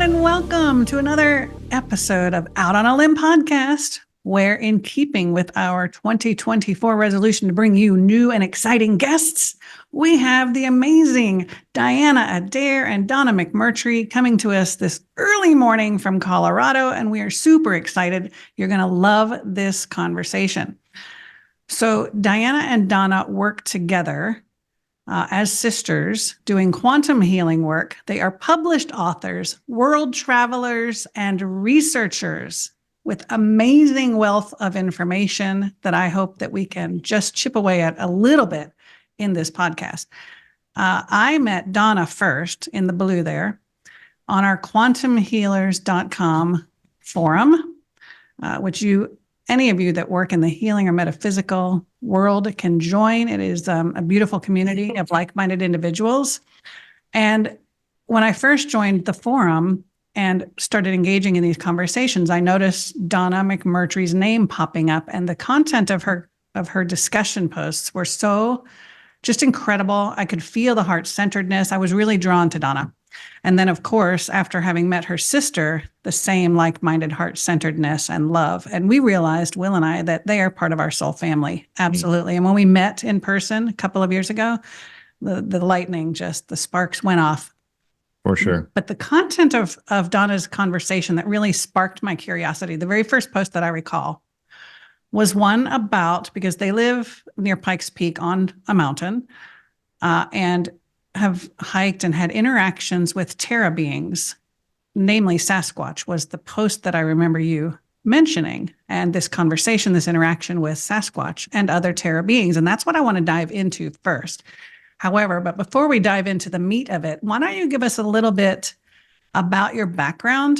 and welcome to another episode of Out on a Limb podcast, where in keeping with our 2024 resolution to bring you new and exciting guests, we have the amazing Diana Adair and Donna McMurtry coming to us this early morning from Colorado, and we are super excited. You're going to love this conversation. So Diana and Donna work together as sisters doing quantum healing work. They are published authors, world travelers, and researchers with amazing wealth of information that I hope that we can just chip away at a little bit in this podcast. I met Donna first in the blue there on our quantumhealers.com forum, which any of you that work in the healing or metaphysical world can join. It is a beautiful community of like-minded individuals. And when I first joined the forum and started engaging in these conversations, I noticed Donna McMurtry's name popping up, and the content of her discussion posts were so just incredible. I could feel the heart-centeredness. I was really drawn to Donna. And then, of course, after having met her sister, the same like-minded heart-centeredness and love. And we realized, Will and I, that they are part of our soul family. Absolutely. Mm-hmm. And when we met in person a couple of years ago, the lightning, the sparks went off. For sure. But the content of Donna's conversation that really sparked my curiosity, the very first post that I recall, was one about, because they live near Pikes Peak on a mountain, and have hiked and had interactions with Terra Beings, namely Sasquatch was the post that I remember you mentioning, and this conversation, this interaction with Sasquatch and other Terra Beings. And that's what I want to dive into first. However, but before we dive into the meat of it, why don't you give us a little bit about your background,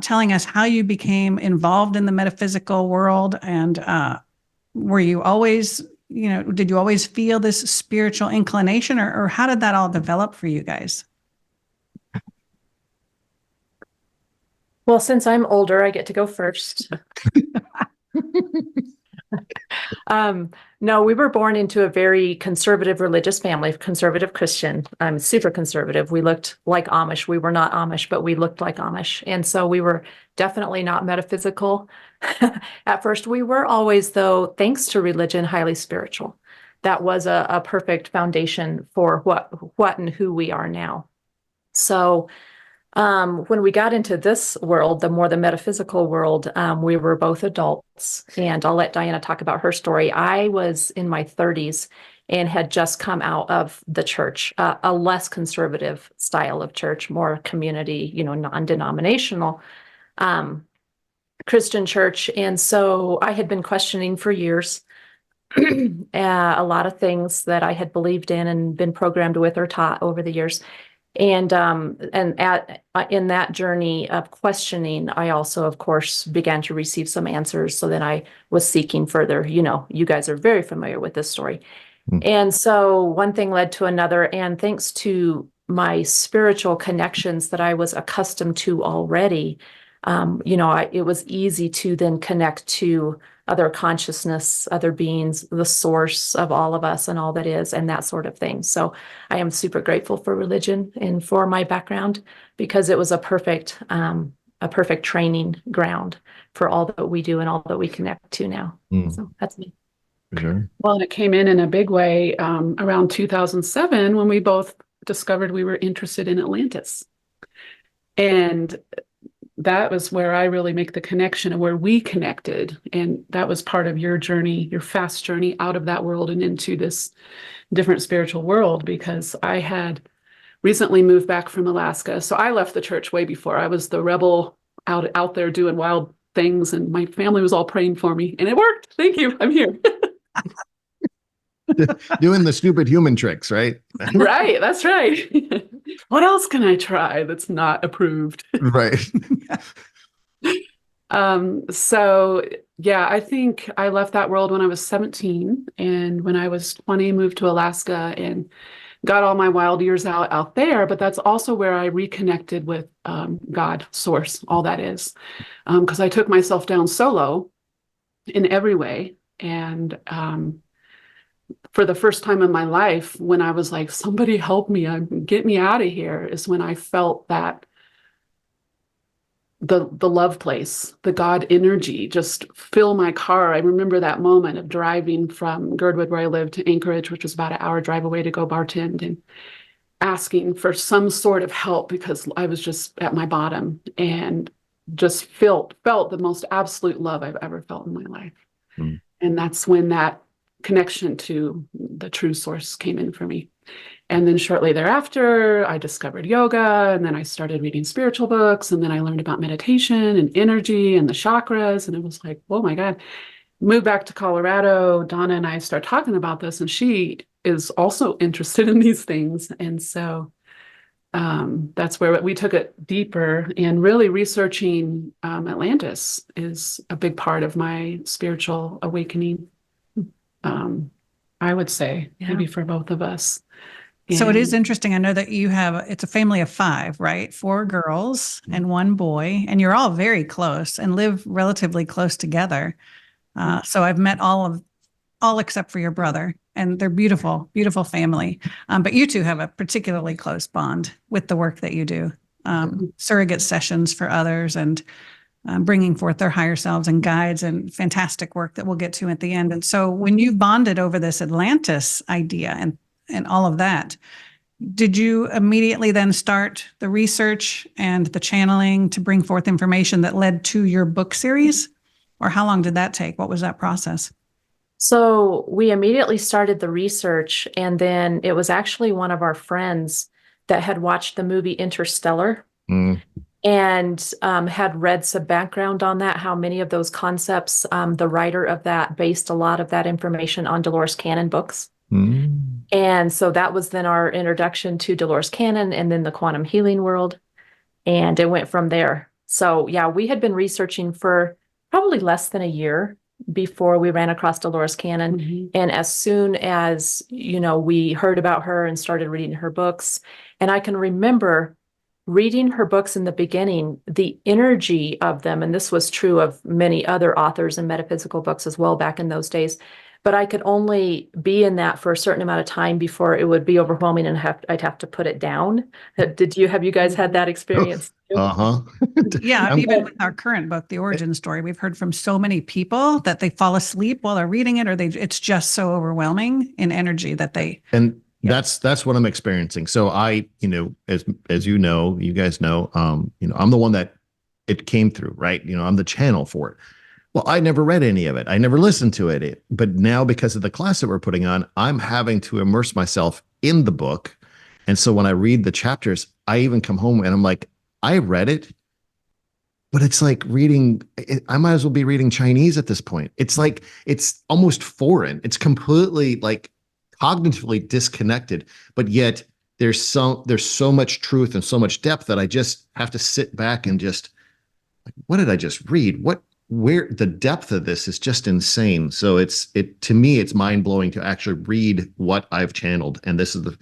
telling us how you became involved in the metaphysical world, and were you always, did you always feel this spiritual inclination, or how did that all develop for you guys? Well, since I'm older, I get to go first. No, we were born into a very conservative religious family, conservative Christian. I'm super conservative. We looked like Amish. We were not Amish, but we looked like Amish. And so we were definitely not metaphysical. At first, we were always, though, thanks to religion, highly spiritual. That was a perfect foundation for what and who we are now. So when we got into this world, the metaphysical world, we were both adults, and I'll let Diana talk about her story. I was in my 30s and had just come out of the church, a less conservative style of church, more community, non-denominational Christian church. And so I had been questioning for years a lot of things that I had believed in and been programmed with or taught over the years. And in that journey of questioning, I also, of course, began to receive some answers. So then I was seeking further. You guys are very familiar with this story. Mm. And so one thing led to another. And thanks to my spiritual connections that I was accustomed to already, it was easy to then connect to other consciousness, other beings, the source of all of us and all that is, and that sort of thing. So I am super grateful for religion and for my background, because it was a perfect training ground for all that we do and all that we connect to now. Mm. So that's me. Sure. Well, and it came in a big way around 2007 when we both discovered we were interested in Atlantis. And that was where I really make the connection of where we connected. And that was part of your journey, your fast journey out of that world and into this different spiritual world, because I had recently moved back from Alaska. So I left the church way before. I was the rebel out there doing wild things, and my family was all praying for me, and it worked. Thank you. I'm here. Doing the stupid human tricks, right? Right. That's right. What else can I try that's not approved? Right. So yeah, I think I left that world when I was 17, and when I was 20, moved to Alaska and got all my wild years out there. But that's also where I reconnected with God, source, all that is, because I took myself down solo in every way. And for the first time in my life, when I was like, somebody help me, get me out of here, is when I felt that the love place, the God energy just fill my car. I remember that moment of driving from Girdwood, where I lived, to Anchorage, which was about an hour drive away, to go bartend, and asking for some sort of help because I was just at my bottom, and just felt the most absolute love I've ever felt in my life. Mm. And that's when that connection to the true source came in for me. And then shortly thereafter, I discovered yoga, and then I started reading spiritual books, and then I learned about meditation and energy and the chakras, and it was like, oh my God. Moved back to Colorado, Donna and I start talking about this, and she is also interested in these things. And so that's where we took it deeper, and really researching Atlantis is a big part of my spiritual awakening. I would say maybe for both of us. So it is interesting. I know that it's a family of 5, right? 4 girls and 1 boy, and you're all very close and live relatively close together. So I've met all except for your brother, and they're beautiful, beautiful family. But you two have a particularly close bond with the work that you do. Surrogate sessions for others, and bringing forth their higher selves, and guides, and fantastic work that we'll get to at the end. And so when you bonded over this Atlantis idea and all of that, did you immediately then start the research and the channeling to bring forth information that led to your book series? Or how long did that take? What was that process? So we immediately started the research, and then it was actually one of our friends that had watched the movie Interstellar. Mm. And had read some background on that, how many of those concepts, the writer of that based a lot of that information on Dolores Cannon books. Mm. And so that was then our introduction to Dolores Cannon, and then the quantum healing world. And it went from there. So yeah, we had been researching for probably less than a year before we ran across Dolores Cannon. Mm-hmm. And as soon as, we heard about her and started reading her books, and I can remember reading her books in the beginning, the energy of them, and this was true of many other authors and metaphysical books as well back in those days, but I could only be in that for a certain amount of time before it would be overwhelming and I'd have to put it down. Have you guys had that experience too? Uh-huh. Yeah, even with our current book, The Origin Story, we've heard from so many people that they fall asleep while they're reading it, or it's just so overwhelming in energy that they... And that's what I'm experiencing. So I, as you guys know, I'm the one that it came through, right? I'm the channel for it. Well, I never read any of it. I never listened to it. But now, because of the class that we're putting on, I'm having to immerse myself in the book. And so when I read the chapters, I even come home and I'm like, I read it, but it's like I might as well be reading Chinese at this point. It's like, it's almost foreign. It's completely like cognitively disconnected, but yet there's so much truth and so much depth that I just have to sit back and just like, what did I just read? Where the depth of this is just insane. So to me, it's mind blowing to actually read what I've channeled. And this is the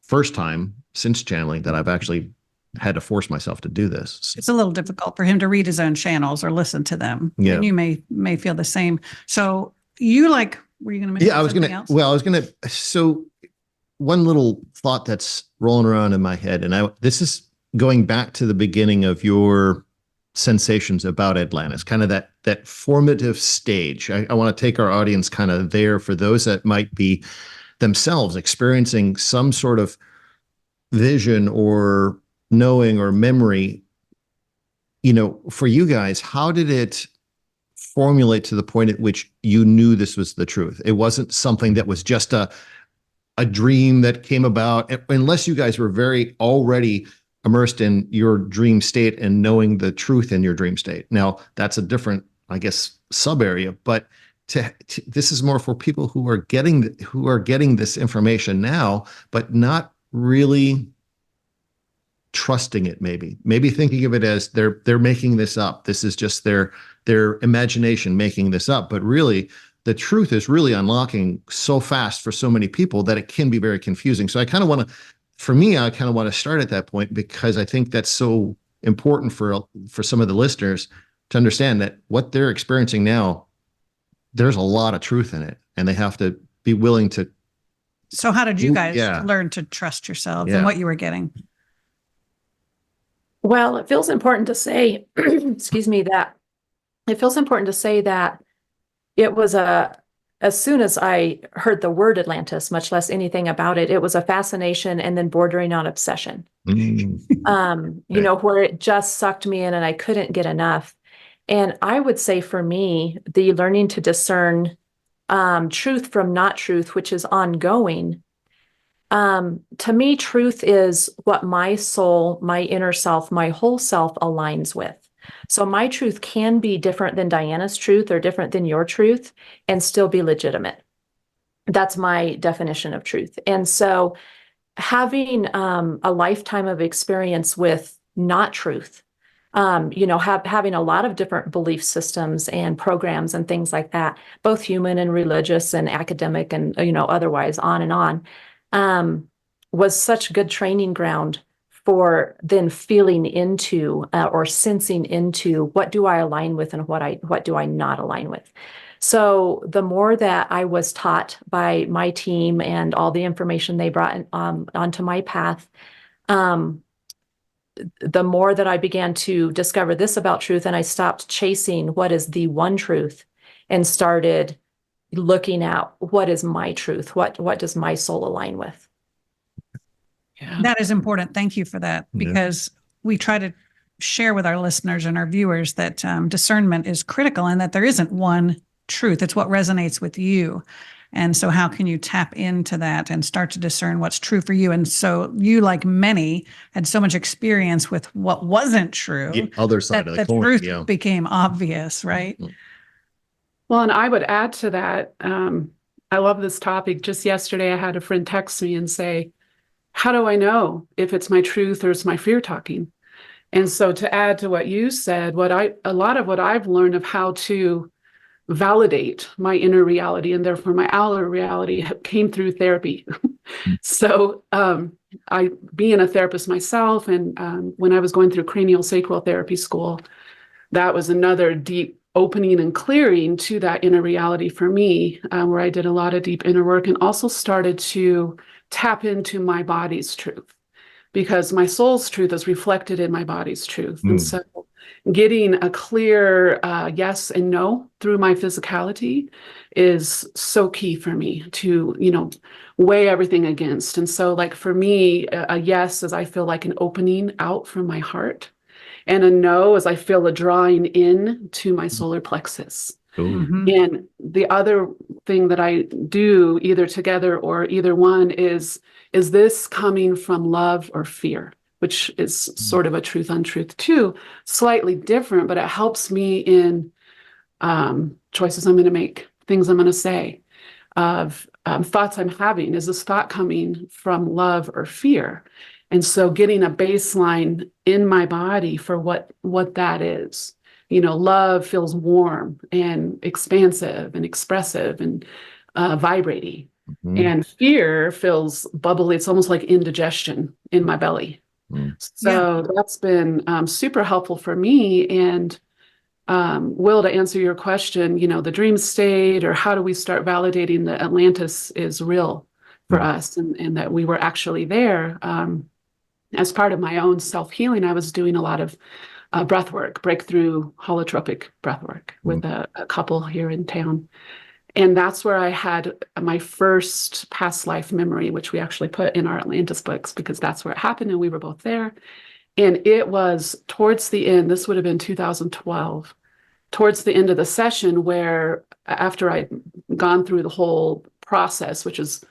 first time since channeling that I've actually had to force myself to do this. It's a little difficult for him to read his own channels or listen to them. Yeah. And you may feel the same. So you were you going to mention something else? So one little thought that's rolling around in my head, and this is going back to the beginning of your sensations about Atlantis, kind of that formative stage. I want to take our audience kind of there for those that might be themselves experiencing some sort of vision or knowing or memory. For you guys, how did it formulate to the point at which you knew this was the truth? It wasn't something that was just a dream that came about, unless you guys were very already immersed in your dream state and knowing the truth in your dream state. Now, that's a different, I guess, sub area, but this is more for people who are getting this information now, but not really trusting it. Maybe thinking of it as they're making this up. This is just their imagination making this up. But really, the truth is really unlocking so fast for so many people that it can be very confusing. So I kind of want to start at that point, because I think that's so important for some of the listeners to understand that what they're experiencing now, there's a lot of truth in it, and they have to be willing to. So how did you guys learn to trust yourselves and what you were getting? Well, it feels important to say, excuse me, that it feels important to say that it was as soon as I heard the word Atlantis, much less anything about it, it was a fascination and then bordering on obsession. You know, where it just sucked me in and I couldn't get enough. And I would say for me, the learning to discern truth from not truth, which is ongoing. To me, truth is what my soul, my inner self, my whole self aligns with. So my truth can be different than Diana's truth or different than your truth and still be legitimate. That's my definition of truth. And so having a lifetime of experience with not truth, you know, having a lot of different belief systems and programs and things like that, both human and religious and academic and, you know, otherwise on and on, was such good training ground for then feeling into or sensing into what do I align with and what do I not align with. So the more that I was taught by my team and all the information they brought onto my path, the more that I began to discover this about truth, and I stopped chasing what is the one truth and started looking at what is my truth, what does my soul align with. Yeah. That is important. Thank you for that, because we try to share with our listeners and our viewers that discernment is critical and that there isn't one truth. It's what resonates with you. And so how can you tap into that and start to discern what's true for you? And so you, like many, had so much experience with what wasn't true. The other side that of the the coin. truth Yeah. became obvious, right? Well, and I would add to that, I love this topic. Just yesterday, I had a friend text me and say, how do I know if it's my truth or it's my fear talking? And so to add to what you said, a lot of what I've learned of how to validate my inner reality and therefore my outer reality came through therapy. So I, being a therapist myself, and when I was going through cranial sacral therapy school, that was another deep opening and clearing to that inner reality for me, where I did a lot of deep inner work and also started to tap into my body's truth, because my soul's truth is reflected in my body's truth. And so getting a clear yes and no through my physicality is so key for me to, you know, weigh everything against. And so like for me, a yes is I feel like an opening out from my heart, and a no is I feel a drawing in to my solar plexus. Mhm. And the other thing that I do either together or either one is this coming from love or fear, which is sort of a truth untruth too, slightly different, but it helps me in choices I'm going to make, things I'm going to say, of thoughts I'm having. Is this thought coming from love or fear? And so getting a baseline in my body for what that is. You know, love feels warm and expansive and expressive and vibrating. And fear feels bubbly. It's almost like indigestion in my belly. So that's been super helpful for me. And Will, to answer your question, you know, the dream state, or how do we start validating that Atlantis is real for us and that we were actually there? As part of my own self-healing, I was doing a lot of breath work, breakthrough holotropic breath work with a couple here in town. And that's where I had my first past life memory, which we actually put in our Atlantis books because that's where it happened and we were both there. And it was towards the end, this would have been 2012, towards the end of the session where after I'd gone through the whole process, which is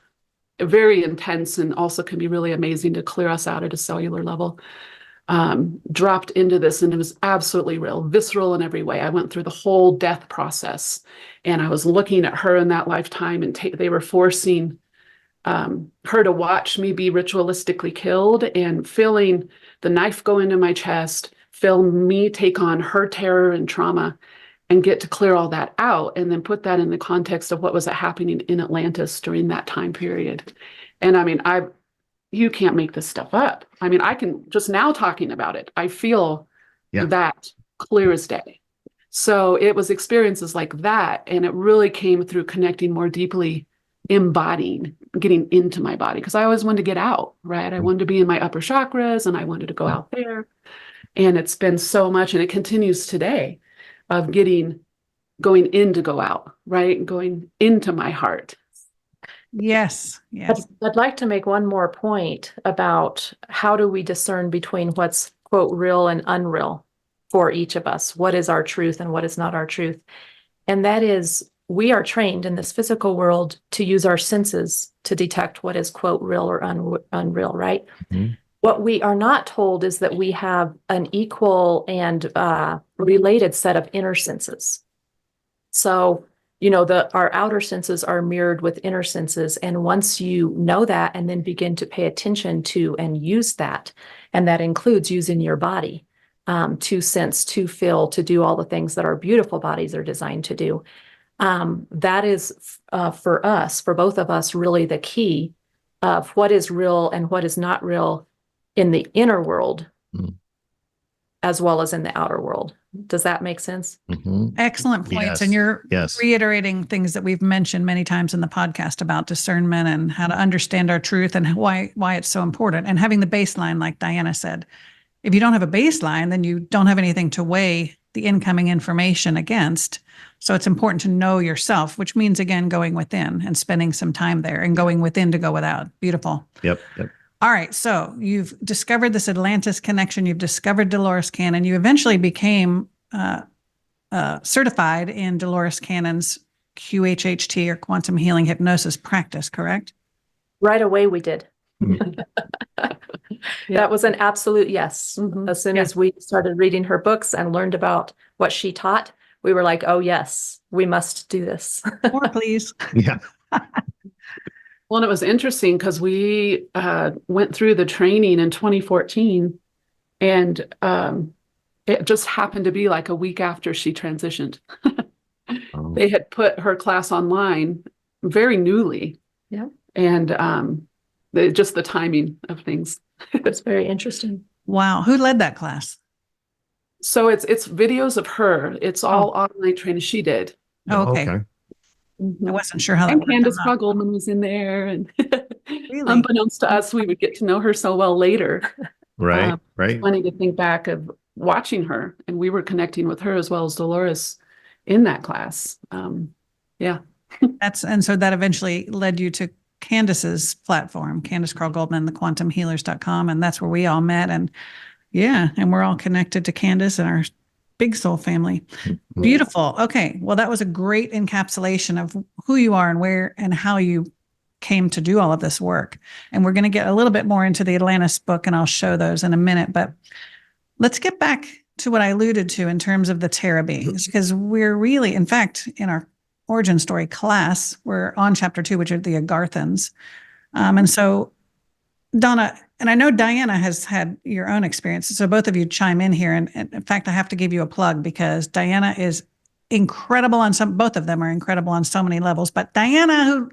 very intense and also can be really amazing to clear us out at a cellular level, dropped into this, and it was absolutely real, visceral in every way. I went through the whole death process, and I was looking at her in that lifetime, and they were forcing her to watch me be ritualistically killed, and feeling the knife go into my chest, feel me take on her terror and trauma, and get to clear all that out, and then put that in the context of what was happening in Atlantis during that time period. And I mean, you can't make this stuff up. I mean, I can just now talking about it, I feel that clear as day. So it was experiences like that. And it really came through connecting more deeply, embodying, getting into my body. Because I always wanted to get out, right? I wanted to be in my upper chakras and I wanted to go out there. And it's been so much, and it continues today, of going in to go out, right? Going into my heart. Yes. Yes. I'd like to make one more point about how do we discern between what's, quote, real and unreal for each of us? What is our truth and what is not our truth? And that is, we are trained in this physical world to use our senses to detect what is, quote, real or unreal, right? Mm-hmm. What we are not told is that we have an equal and related set of inner senses. So, our outer senses are mirrored with inner senses. And once you know that and then begin to pay attention to and use that, and that includes using your body to sense, to feel, to do all the things that our beautiful bodies are designed to do. That is for us, for both of us, really the key of what is real and what is not real in the inner world, as well as in the outer world. Does that make sense? Mm-hmm. Excellent points. Yes. And you're Yes. reiterating things that we've mentioned many times in the podcast about discernment and how to understand our truth and why it's so important. And having the baseline, like Diana said. If you don't have a baseline, then you don't have anything to weigh the incoming information against. So it's important to know yourself, which means, again, going within and spending some time there and going within to go without. Beautiful. Yep. All right. So you've discovered this Atlantis connection. You've discovered Dolores Cannon. You eventually became certified in Dolores Cannon's QHHT or quantum healing hypnosis practice, correct? Right away we did. Mm-hmm. That was an absolute yes. Mhm. As soon as we started reading her books and learned about what she taught, we were like, oh yes, we must do this. More, please. Yeah. Well, and it was interesting because we went through the training in 2014, and it just happened to be like a week after she transitioned. They had put her class online very newly. Yeah. And just the timing of things. It's very interesting. Wow. Who led that class? So it's videos of her. It's all online training she did. Oh, okay. I wasn't sure how that And worked. Candace Goldman was in there, and Really? unbeknownst to us, we would get to know her so well later. Right. Right. Funny to think back of watching her, and we were connecting with her as well as Dolores in that class. Yeah. And so that eventually led you to Candace's platform, Candace Carl Goldman, thequantumhealers.com. And that's where we all met. And and we're all connected to Candace and our big soul family. Mm-hmm. Beautiful. Okay. Well, that was a great encapsulation of who you are and where and how you came to do all of this work. And we're going to get a little bit more into the Atlantis book, and I'll show those in a minute. But let's get back to what I alluded to in terms of the Terra Beings, because we're really, in fact, in our origin story class, we're on chapter 2, which are the Agarthans. And so Donna, and I know Diana has had your own experiences, so both of you chime in here. And in fact, I have to give you a plug because Diana is incredible both of them are incredible on so many levels. But Diana, who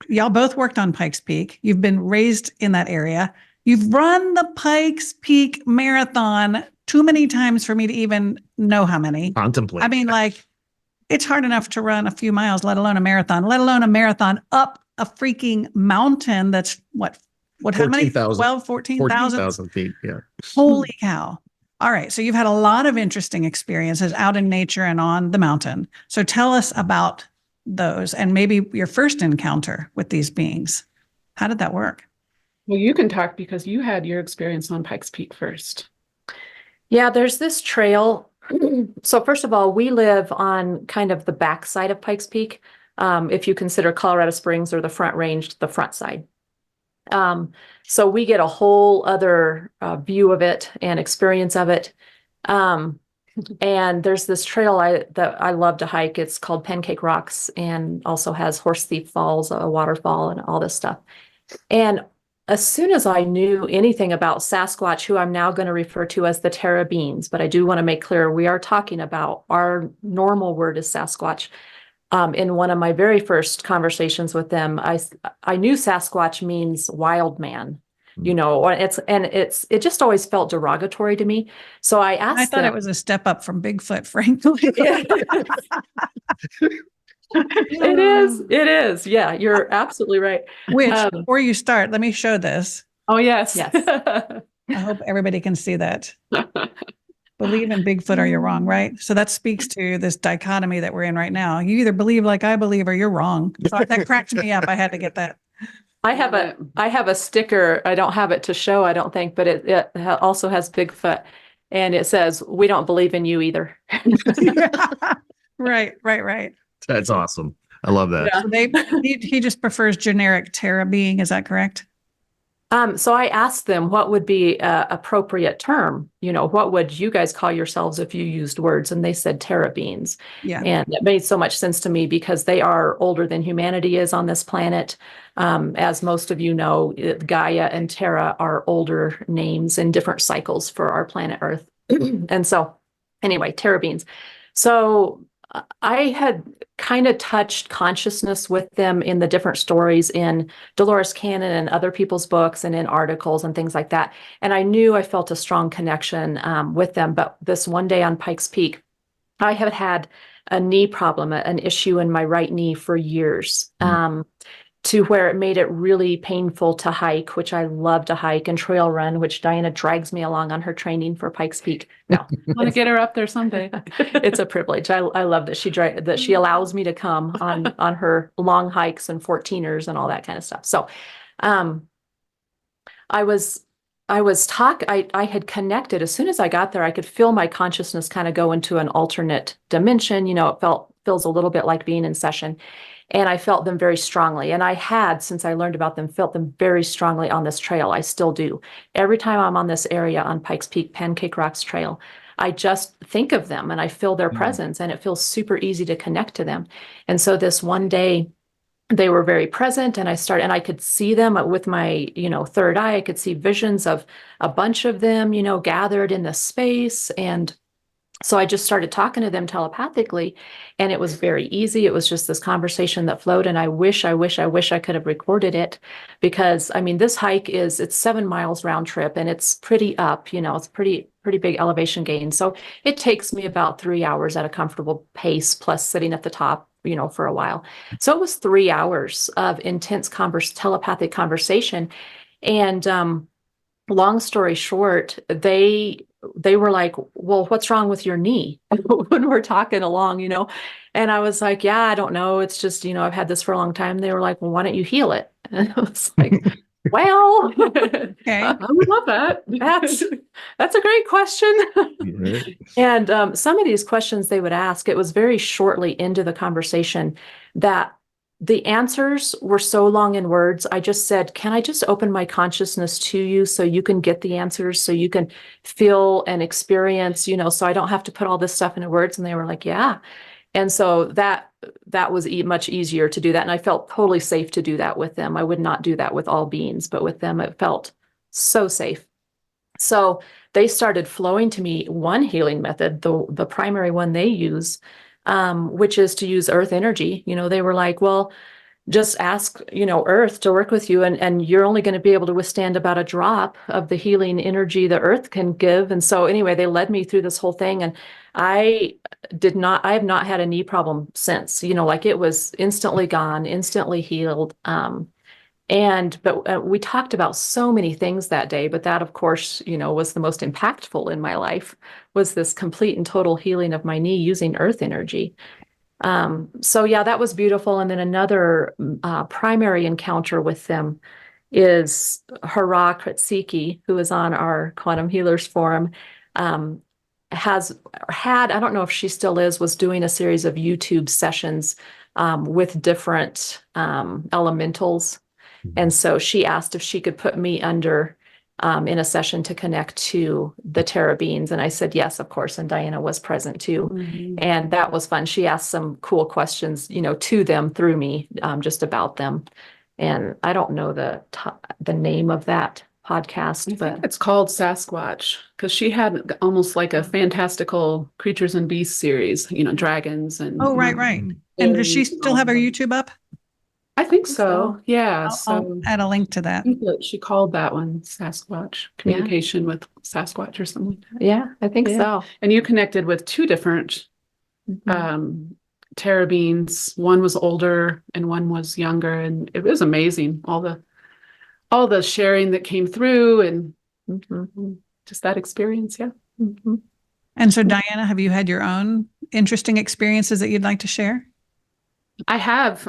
y'all both worked on Pikes Peak, you've been raised in that area. You've run the Pikes Peak Marathon too many times for me to even know how many. Contemplate. I mean, like, it's hard enough to run a few miles, let alone a marathon up a freaking mountain that's how many? 14,000. 14,000 14,000 feet. Yeah. Holy cow. All right. So you've had a lot of interesting experiences out in nature and on the mountain. So tell us about those and maybe your first encounter with these beings. How did that work? Well, you can talk because you had your experience on Pikes Peak first. Yeah, there's this trail. So first of all, we live on kind of the back side of Pikes Peak. If you consider Colorado Springs or the Front Range, the front side. So we get a whole other view of it and experience of it. And there's this trail that I love to hike. It's called Pancake Rocks and also has Horse Thief Falls, a waterfall, and all this stuff. And as soon as I knew anything about Sasquatch, who I'm now going to refer to as the Terra Beings, but I do want to make clear we are talking about our normal word is Sasquatch. In one of my very first conversations with them, I knew Sasquatch means wild man, it just always felt derogatory to me. So I asked I thought them, it was a step up from Bigfoot, frankly. It is. Yeah, you're absolutely right. Which, before you start, let me show this. Oh, yes. Yes. I hope everybody can see that. Believe in Bigfoot or you're wrong, right? So that speaks to this dichotomy that we're in right now. You either believe like I believe or you're wrong. So that cracked me up. I had to get that. I have a sticker. I don't have it to show, I don't think, but it also has Bigfoot, and it says, "We don't believe in you either." Right. That's awesome. I love that. Yeah. So he just prefers generic Terra Being. Is that correct? So I asked them what would be a appropriate term. What would you guys call yourselves if you used words? And they said Terra Beings. Yeah. And it made so much sense to me because they are older than humanity is on this planet. As most of you know, Gaia and Terra are older names in different cycles for our planet Earth. And so anyway, Terra Beings. So I had kind of touched consciousness with them in the different stories in Dolores Cannon and other people's books and in articles and things like that. And I knew I felt a strong connection with them. But this one day on Pikes Peak, I had had a knee problem, an issue in my right knee for years. To where it made it really painful to hike, which I love to hike, and trail run, which Diana drags me along on her training for Pikes Peak. No, Want to get her up there someday. it's a privilege. I love that she allows me to come on her long hikes and 14ers and all that kind of stuff. So, I had connected as soon as I got there. I could feel my consciousness kind of go into an alternate dimension. It feels a little bit like being in session. And I felt them very strongly. And I had, since I learned about them, felt them very strongly on this trail. I still do. Every time I'm on this area on Pikes Peak, Pancake Rocks Trail, I just think of them and I feel their presence, and it feels super easy to connect to them. And so this one day, they were very present, and I could see them with my, third eye. I could see visions of a bunch of them, gathered in the space. And so I just started talking to them telepathically, and it was very easy. It was just this conversation that flowed. And I wish I could have recorded it, because this hike it's 7 miles round trip, and it's pretty up, it's pretty big elevation gain. So it takes me about 3 hours at a comfortable pace, plus sitting at the top, for a while. So it was 3 hours of intense telepathic conversation. And, long story short, they were like, "Well, what's wrong with your knee?" when we're talking along, and I was like, "Yeah, I don't know. It's just, I've had this for a long time." They were like, "Well, why don't you heal it?" And I was like, "Well, Okay. I would love that. that's a great question." Yeah. And some of these questions they would ask, it was very shortly into the conversation that the answers were so long in words. I just said, "Can I just open my consciousness to you so you can get the answers, so you can feel and experience, so I don't have to put all this stuff into words?" And they were like, "Yeah." And so that was much easier to do that. And I felt totally safe to do that with them. I would not do that with all beings, but with them, it felt so safe. So they started flowing to me one healing method, the primary one they use, which is to use earth energy. They were like, "Well, just ask, earth to work with you, and you're only going to be able to withstand about a drop of the healing energy the earth can give." And so anyway, they led me through this whole thing, and I have not had a knee problem since, like it was instantly gone, instantly healed. But we talked about so many things that day, but that, of course, was the most impactful in my life, was this complete and total healing of my knee using earth energy. So yeah, that was beautiful. And then another primary encounter with them is Hara Kritsiki, who is on our Quantum Healers Forum, I don't know if she still was doing a series of YouTube sessions with different elementals. And so she asked if she could put me under in a session to connect to the Terra Beings. And I said, yes, of course. And Diana was present too. Mm-hmm. And that was fun. She asked some cool questions, to them through me, just about them. And I don't know the name of that podcast, I but think it's called Sasquatch, because she had almost like a fantastical creatures and beasts series, dragons and. Oh, right. And does she still have her YouTube up? I think so. Yeah. I'll add a link to that. I think that she called that one Sasquatch, communication with Sasquatch or something like that. yeah, I think so. And you connected with two different Terra Beings. One was older and one was younger, and it was amazing. All the sharing that came through, and Just that experience. Yeah. And so, Diana, have you had your own interesting experiences that you'd like to share? I have,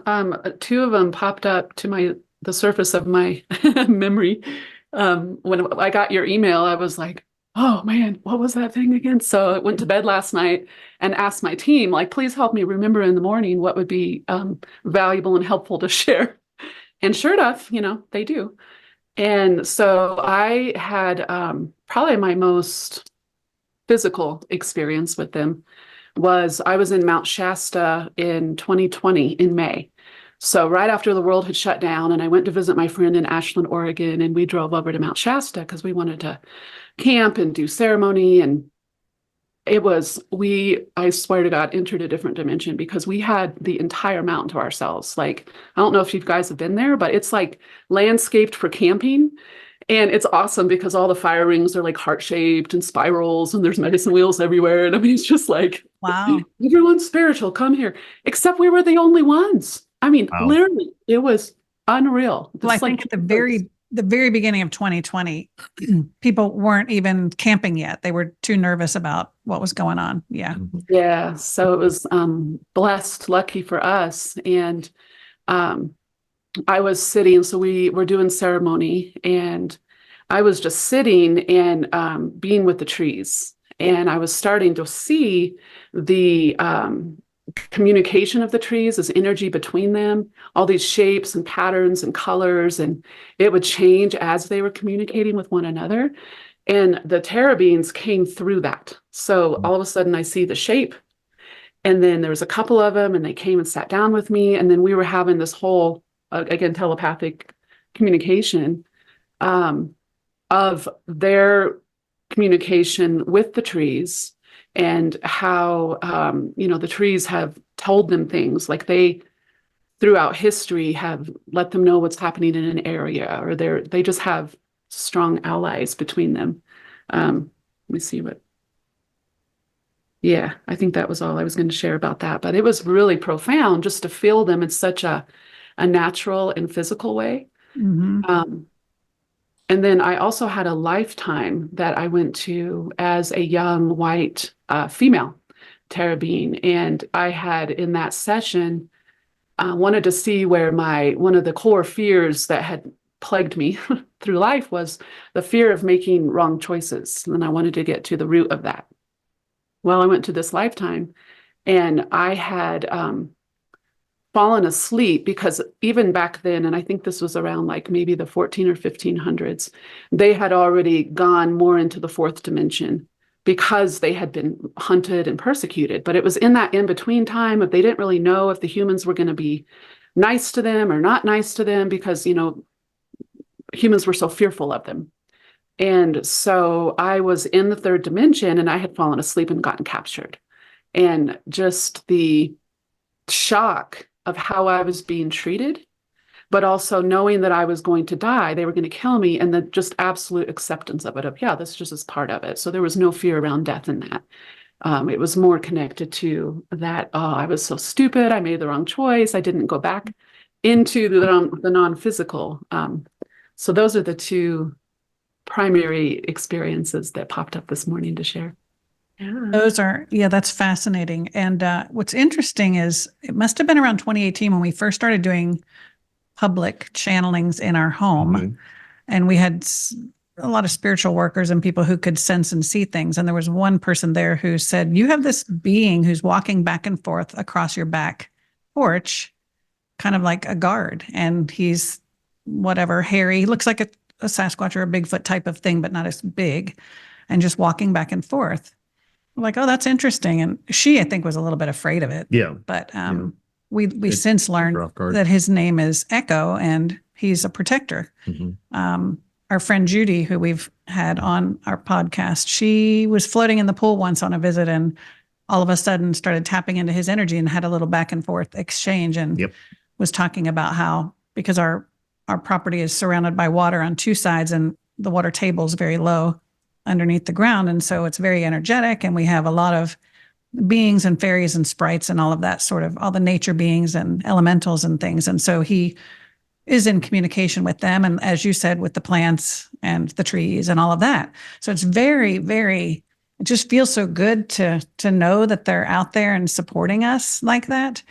two of them popped up to the surface of my memory. When I got your email, I was like, oh man, what was that thing again? So I went to bed last night and asked my team, like, please help me remember in the morning what would be valuable and helpful to share. And sure enough, they do. And so I had probably my most physical experience with them was I was in Mount Shasta in 2020 in May. So right after the world had shut down, and I went to visit my friend in Ashland, Oregon, and we drove over to Mount Shasta because we wanted to camp and do ceremony. And I swear to God, entered a different dimension because we had the entire mountain to ourselves. Like, I don't know if you guys have been there, but it's like landscaped for camping. And it's awesome because all the fire rings are like heart-shaped and spirals, and there's medicine wheels everywhere. And I mean, it's just like, Wow. Everyone's spiritual, come here. Except we were the only ones. I mean, Wow. Literally, it was unreal. Well, I think at the very beginning of 2020, people weren't even camping yet. They were too nervous about what was going on. Yeah. Yeah. So it was blessed, lucky for us. And I was sitting, so we were doing ceremony, and I was just sitting and being with the trees. And I was starting to see the communication of the trees, this energy between them, all these shapes and patterns and colors, and it would change as they were communicating with one another. And the Terra Beings came through that. So all of a sudden I see the shape, and then there was a couple of them, and they came and sat down with me, and then we were having this whole, again, telepathic communication of their communication with the trees, and how the trees have told them things, like they throughout history have let them know what's happening in an area, or they just have strong allies between them. Let me see I think that was all I was going to share about that, but it was really profound just to feel them in such a natural and physical way. And then I also had a lifetime that I went to as a young white female Terra Being. And I had in that session wanted to see where one of the core fears that had plagued me through life was the fear of making wrong choices. And I wanted to get to the root of that. Well, I went to this lifetime, and I had fallen asleep because even back then, and I think this was around like maybe the 14 or 1500s, they had already gone more into the fourth dimension because they had been hunted and persecuted. But it was in that in-between time of they didn't really know if the humans were going to be nice to them or not nice to them because, humans were so fearful of them. And so I was in the third dimension, and I had fallen asleep and gotten captured. And just the shock of how I was being treated, but also knowing that I was going to die, they were going to kill me, and the just absolute acceptance of it, this just is part of it. So there was no fear around death in that. It was more connected to that, I was so stupid, I made the wrong choice, I didn't go back into the non-physical. So those are the two primary experiences that popped up this morning to share. That's fascinating. And what's interesting is it must have been around 2018 when we first started doing public channelings in our home. And we had a lot of spiritual workers and people who could sense and see things. And there was one person there who said, you have this being who's walking back and forth across your back porch, kind of like a guard. And he's hairy. He looks like a Sasquatch or a Bigfoot type of thing, but not as big, and just walking back and forth. Like, oh, that's interesting. And she, I think, was a little bit afraid of it. Yeah. But we since learned that his name is Echo, and he's a protector. Our friend Judy, who we've had on our podcast, she was floating in the pool once on a visit, and all of a sudden started tapping into his energy and had a little back and forth exchange, and was talking about how, because our property is surrounded by water on two sides, and the water table is very low underneath the ground. And so it's very energetic, and we have a lot of beings and fairies and sprites and all of that sort of, all the nature beings and elementals and things. And so he is in communication with them. And as you said, with the plants and the trees and all of that. So it's very, very, it just feels so good to know that they're out there and supporting us like that.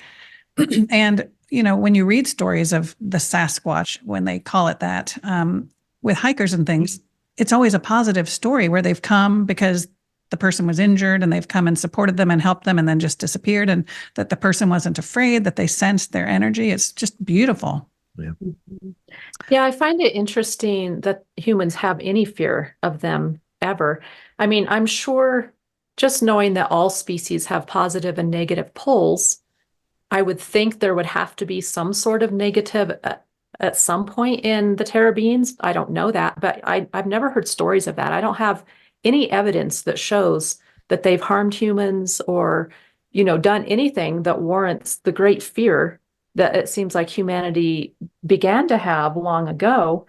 And, you know, when you read stories of the Sasquatch, when they call it that, with hikers and things, it's always a positive story where they've come because the person was injured and they've come and supported them and helped them and then just disappeared, and that the person wasn't afraid, that they sensed their energy. It's just beautiful. Yeah, I find it interesting that humans have any fear of them ever. I mean, I'm sure just knowing that all species have positive and negative poles, I would think there would have to be some sort of negative at some point in the Terra Beings. I don't know that, but I've never heard stories of that. I don't have any evidence that shows that they've harmed humans or, you know, done anything that warrants the great fear that it seems like humanity began to have long ago,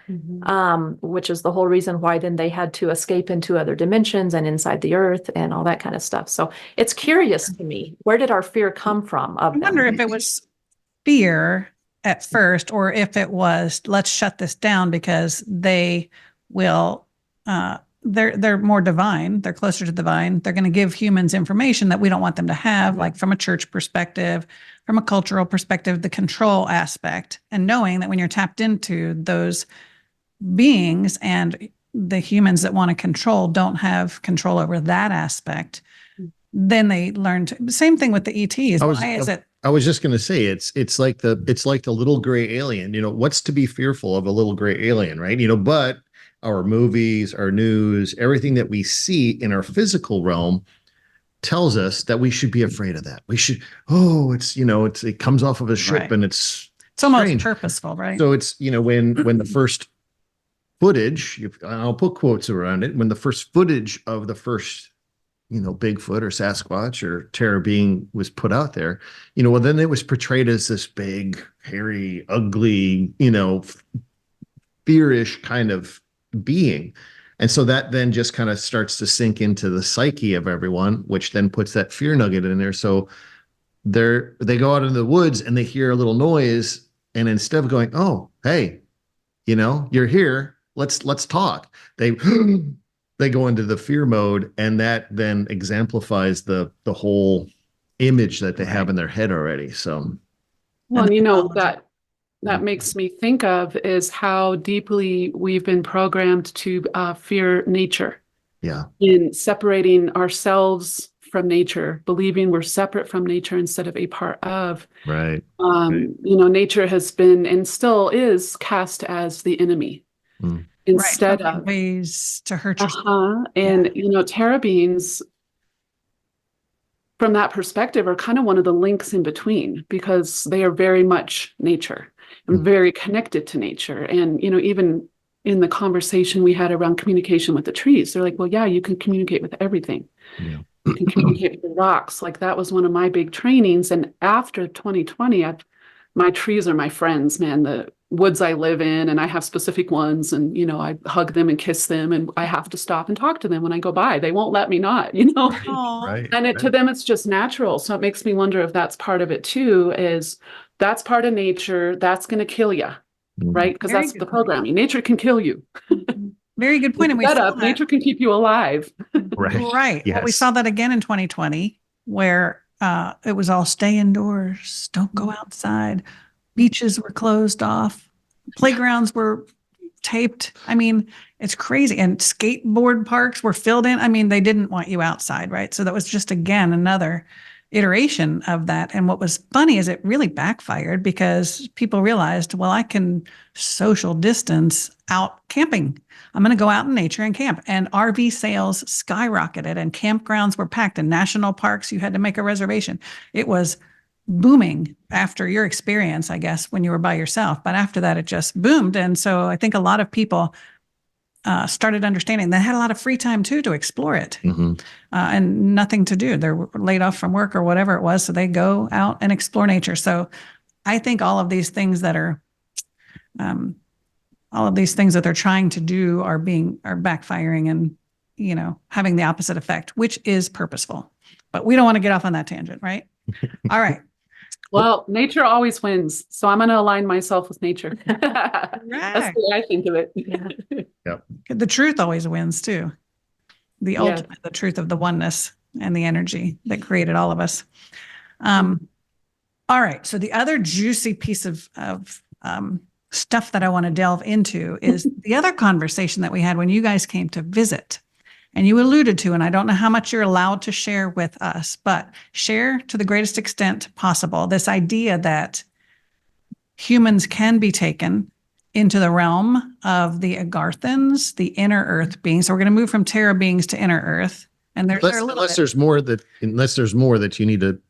which is the whole reason why then they had to escape into other dimensions and inside the earth and all that kind of stuff. So it's curious to me, where did our fear come from of I wonder them? if it was fear at first, or if it was, let's shut this down because they will, they're more divine. They're closer to divine. They're going to give humans information that we don't want them to have, like from a church perspective, from a cultural perspective, the control aspect, and knowing that when you're tapped into those beings and the humans that want to control don't have control over that aspect, then they learn to, same thing with the ETs. Why is it? I was just going to say, it's like the little gray alien, you know, what's to be fearful of a little gray alien, right? You know, but our movies, our news, everything that we see in our physical realm tells us that we should be afraid of that. We should, it's, you know, it comes off of a ship, Right. and it's almost strange. Purposeful, right? So it's, you know, when the first footage, I'll put quotes around it, when the first footage of the first, you know, Bigfoot or Sasquatch or Terra Being was put out there, you know, well, then it was portrayed as this big, hairy, ugly, you know, fearish kind of being. And so that then just kind of starts to sink into the psyche of everyone, which then puts that fear nugget in there. So they go out into the woods and they hear a little noise, and instead of going, oh, hey, you know, you're here, let's talk, they go into the fear mode, and that then exemplifies the whole image that they have in their head already. So, well, you know, that makes me think of is how deeply we've been programmed to fear nature. Yeah. In separating ourselves from nature, believing we're separate from nature instead of a part of. Right. You know, nature has been and still is cast as the enemy instead of ways to hurt yourself. And you know, Terra Beings, from that perspective, are kind of one of the links in between, because they are very much nature and very connected to nature. And, you know, even in the conversation we had around communication with the trees, they're like, well, yeah, you can communicate with everything. Yeah. You can communicate with the rocks. Like, that was one of my big trainings. And after 2020, my trees are my friends, man. The woods I live in, and I have specific ones, and, you know, I hug them and kiss them, and I have to stop and talk to them when I go by. They won't let me not, you know. Right. And to them, it's just natural. So it makes me wonder if that's part of it too, is that's part of nature. That's going to kill you, right? Because Very that's good the point. programming. Nature can kill you. Very good point. And we saw that. Nature can keep you alive. Right. Right. Yes. Well, we saw that again in 2020, where it was all stay indoors, don't go outside. Beaches were closed off. Playgrounds were taped. I mean, it's crazy. And skateboard parks were filled in. I mean, they didn't want you outside, right? So that was just, again, another iteration of that. And what was funny is it really backfired, because people realized, well, I can social distance out camping. I'm going to go out in nature and camp. And RV sales skyrocketed, and campgrounds were packed. In national parks, you had to make a reservation. It was booming after your experience, I guess, when you were by yourself. But after that, it just boomed. And so I think a lot of people started understanding they had a lot of free time too to explore it, and nothing to do. They're laid off from work or whatever it was. So they go out and explore nature. So I think all of these things that are, all of these things that they're trying to do are backfiring and, you know, having the opposite effect, which is purposeful. But we don't want to get off on that tangent, right? All right. Well, nature always wins, so I'm going to align myself with nature. That's Correct. the way I think of it. Yeah. The truth always wins too. The Yes. ultimate, the truth of the oneness and the energy that created all of us. All right. So the other juicy piece of stuff that I want to delve into is the other conversation that we had when you guys came to visit. And you alluded to, and I don't know how much you're allowed to share with us, but share to the greatest extent possible this idea that humans can be taken into the realm of the Agarthans, the inner earth beings. So we're going to move from Terra Beings to inner earth. And Unless there's more that you need to,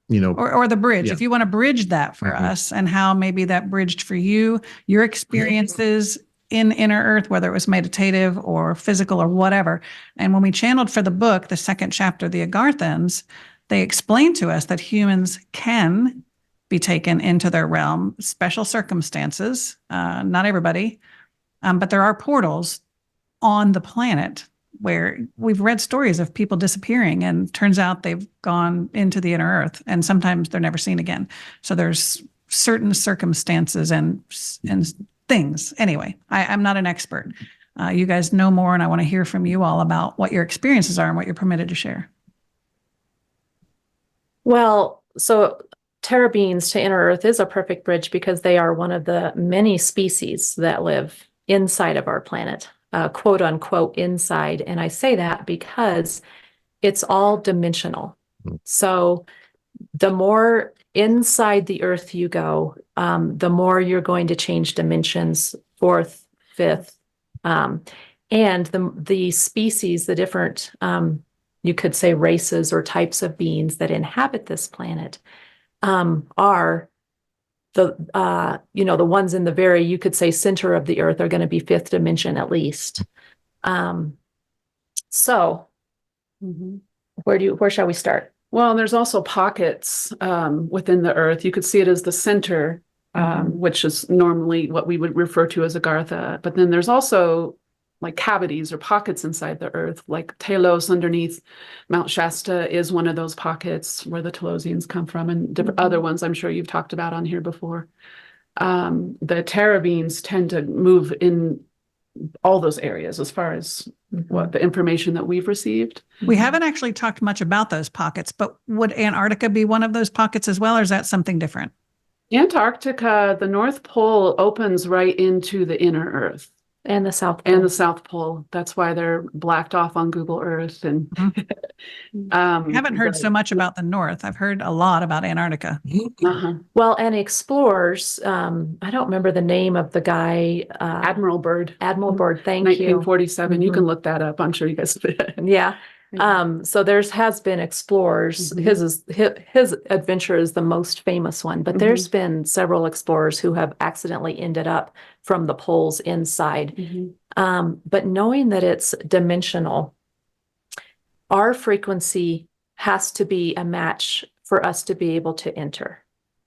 or the bridge. Yeah. If you want to bridge that for Mhm. us and how maybe that bridged for you, your experiences in inner earth, whether it was meditative or physical or whatever. And when we channeled for the book, the second chapter, the Agarthans, they explained to us that humans can be taken into their realm, special circumstances, not everybody, but there are portals on the planet where we've read stories of people disappearing and turns out they've gone into the inner earth and sometimes they're never seen again. So there's certain circumstances and things. Anyway, I'm not an expert. You guys know more, and I want to hear from you all about what your experiences are and what you're permitted to share. Well, so Terra Beings to inner earth is a perfect bridge because they are one of the many species that live inside of our planet, quote unquote inside. And I say that because it's all dimensional. So the more inside the earth you go, the more you're going to change dimensions, fourth, fifth, and the species, the different, you could say races or types of beings that inhabit this planet, are the, the ones in the very, you could say center of the earth are going to be fifth dimension at least. So where shall we start? Well, there's also pockets within the earth. You could see it as the center, which is normally what we would refer to as Agartha. But then there's also like cavities or pockets inside the earth, like Telos underneath Mount Shasta is one of those pockets where the Telosians come from, and different other ones I'm sure you've talked about on here before. The Terra Beings tend to move in all those areas as far as what the information that we've received. We haven't actually talked much about those pockets, but would Antarctica be one of those pockets as well, or is that something different? Antarctica, the North Pole opens right into the inner Earth. And the South Pole. And the South Pole. That's why they're blacked off on Google Earth. And I haven't heard so much about the North. I've heard a lot about Antarctica. Well, and explorers, I don't remember the name of the guy. Admiral Byrd. Admiral Byrd, thank 1947. you. You can look that up. I'm sure you guys have. Yeah. So has been explorers. His adventure is the most famous one, but there's been several explorers who have accidentally ended up from the poles inside. But knowing that it's dimensional, our frequency has to be a match for us to be able to enter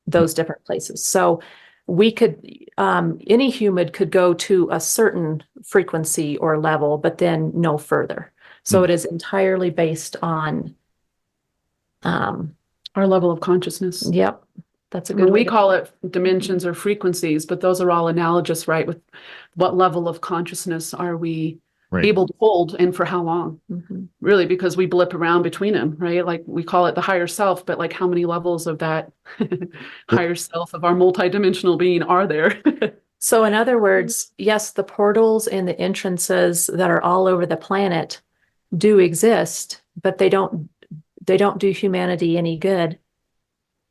those different places. So we could, any human could go to a certain frequency or level, but then no further. So it is entirely based on our level of consciousness. Yep. That's a good way. We call it dimensions or frequencies, but those are all analogous, right? With what level of consciousness are we able to hold and for how long? Really, because we blip around between them, right? Like we call it the higher self, but like how many levels of that higher self of our multidimensional being are there? So in other words, yes, the portals and the entrances that are all over the planet do exist, but they don't do humanity any good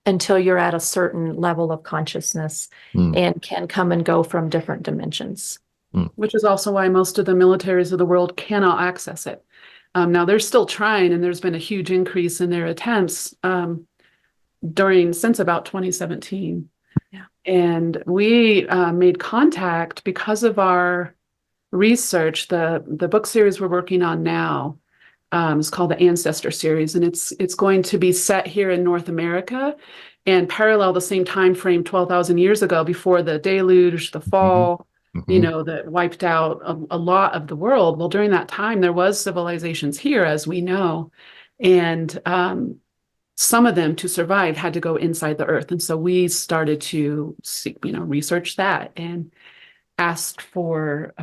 until you're at a certain level of consciousness and can come and go from different dimensions. Which is also why most of the militaries of the world cannot access it. Now they're still trying, and there's been a huge increase in their attempts since about 2017. Yeah. And we made contact because of our research. The book series we're working on now is called the Ancestor series, and it's going to be set here in North America and parallel the same time frame 12,000 years ago, before the deluge, the fall, that wiped out a lot of the world. Well, during that time, there was civilizations here, as we know, and some of them to survive had to go inside the earth. And so we started to research that and asked for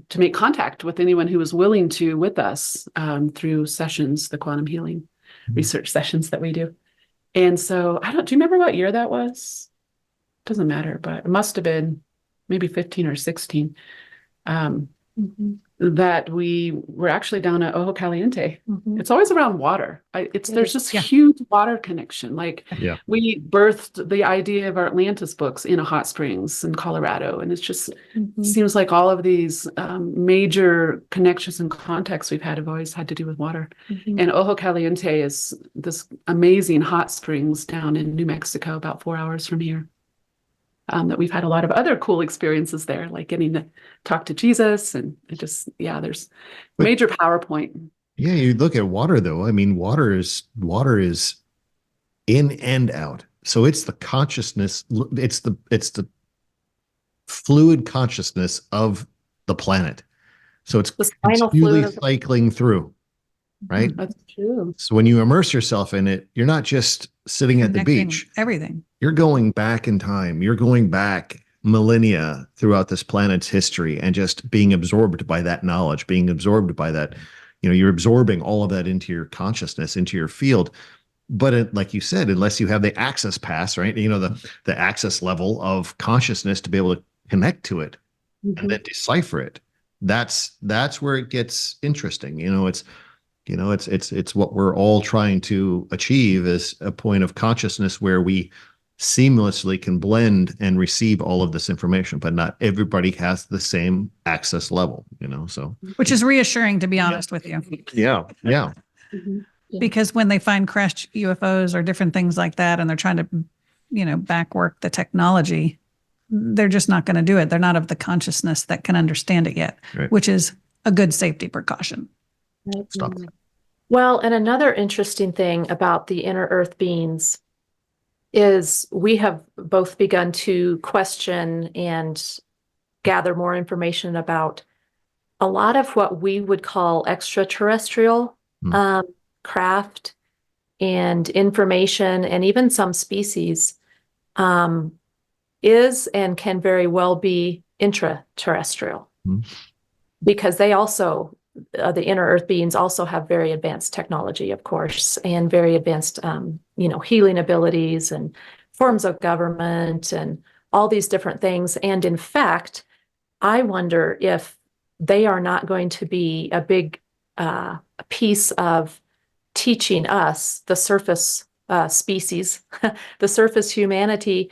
to make contact with anyone who was willing to with us through sessions, the quantum healing research sessions that we do. And so do you remember what year that was? Doesn't matter, but it must have been maybe 15 or 16. That we were actually down at Ojo Caliente. It's always around water. There's this huge water connection. Like we birthed the idea of our Atlantis books in a hot springs in Colorado. And it's just seems like all of these major connections and contacts we've had have always had to do with water. And Ojo Caliente is this amazing hot springs down in New Mexico, about 4 hours from here. That we've had a lot of other cool experiences there, like getting to talk to Jesus and there's major PowerPoint. Yeah, you look at water though. I mean, water is in and out. So it's the consciousness, it's the fluid consciousness of the planet. So it's continually cycling through, right? That's true. So when you immerse yourself in it, you're not just sitting at the beach. Everything. You're going back in time. You're going back millennia throughout this planet's history and just being absorbed by that knowledge, being absorbed by that, you're absorbing all of that into your consciousness, into your field. But like you said, unless you have the access pass, right? The access level of consciousness to be able to connect to it and then decipher it. That's where it gets interesting. It's what we're all trying to achieve, is a point of consciousness where we seamlessly can blend and receive all of this information, but not everybody has the same access level, so. Which is reassuring, to be honest with you. Yeah. Because when they find crashed UFOs or different things like that, and they're trying to, back work the technology, they're just not going to do it. They're not of the consciousness that can understand it yet, which is a good safety precaution. Stop. Well, and another interesting thing about the inner earth beings is we have both begun to question and gather more information about a lot of what we would call extraterrestrial craft and information, and even some species is and can very well be intraterrestrial, because they also the inner earth beings also have very advanced technology, of course, and very advanced, healing abilities and forms of government and all these different things. And in fact, I wonder if they are not going to be a big piece of teaching us, the surface species, the surface humanity,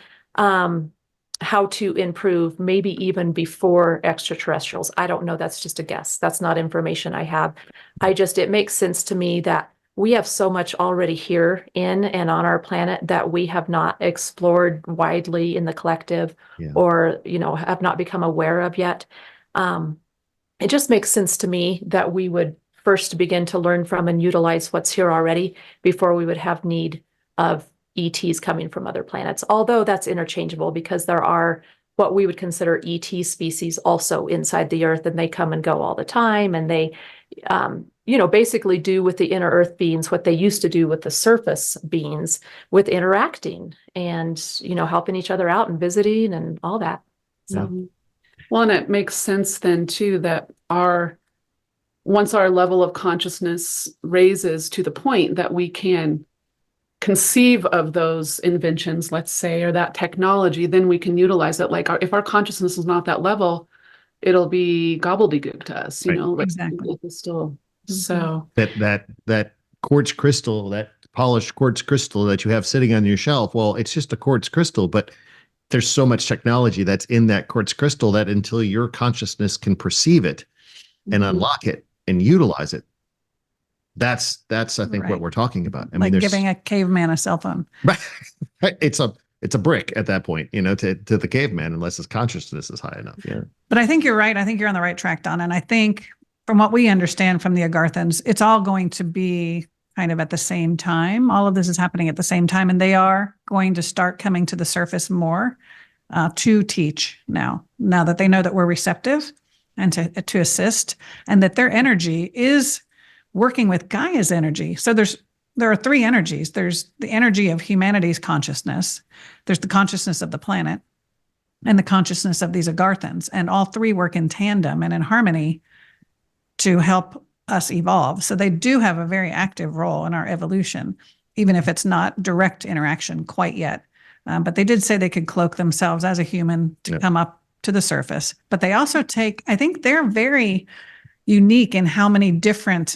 how to improve, maybe even before extraterrestrials. I don't know. That's just a guess. That's not information I have. It makes sense to me that we have so much already here in and on our planet that we have not explored widely in the collective or, have not become aware of yet. It just makes sense to me that we would first begin to learn from and utilize what's here already before we would have need of ETs coming from other planets, although that's interchangeable because there are what we would consider ET species also inside the earth, and they come and go all the time. And they, basically do with the inner earth beings what they used to do with the surface beings, with interacting and, helping each other out and visiting and all that. So, well, and it makes sense then too, that once our level of consciousness raises to the point that we can conceive of those inventions, let's say, or that technology, then we can utilize it. Like if our consciousness is not that level, it'll be gobbledygook to us, Exactly. Still, so that quartz crystal, that polished quartz crystal that you have sitting on your shelf, well, it's just a quartz crystal, but there's so much technology that's in that quartz crystal that until your consciousness can perceive it and unlock it and utilize it, that's I think what we're talking about. I mean, giving a caveman a cell phone. Right. It's a brick at that point, to the caveman, unless his consciousness is high enough. Yeah. But I think you're right. I think you're on the right track, Donna. And I think from what we understand from the Agarthans, it's all going to be kind of at the same time. All of this is happening at the same time, and they are going to start coming to the surface more to teach now that they know that we're receptive and to assist, and that their energy is working with Gaia's energy. So there's there are three energies. There's the energy of humanity's consciousness. There's the consciousness of the planet and the consciousness of these Agarthans. And all three work in tandem and in harmony to help us evolve. So they do have a very active role in our evolution, even if it's not direct interaction quite yet. But they did say they could cloak themselves as a human to come up to the surface. But they also I think they're very unique in how many different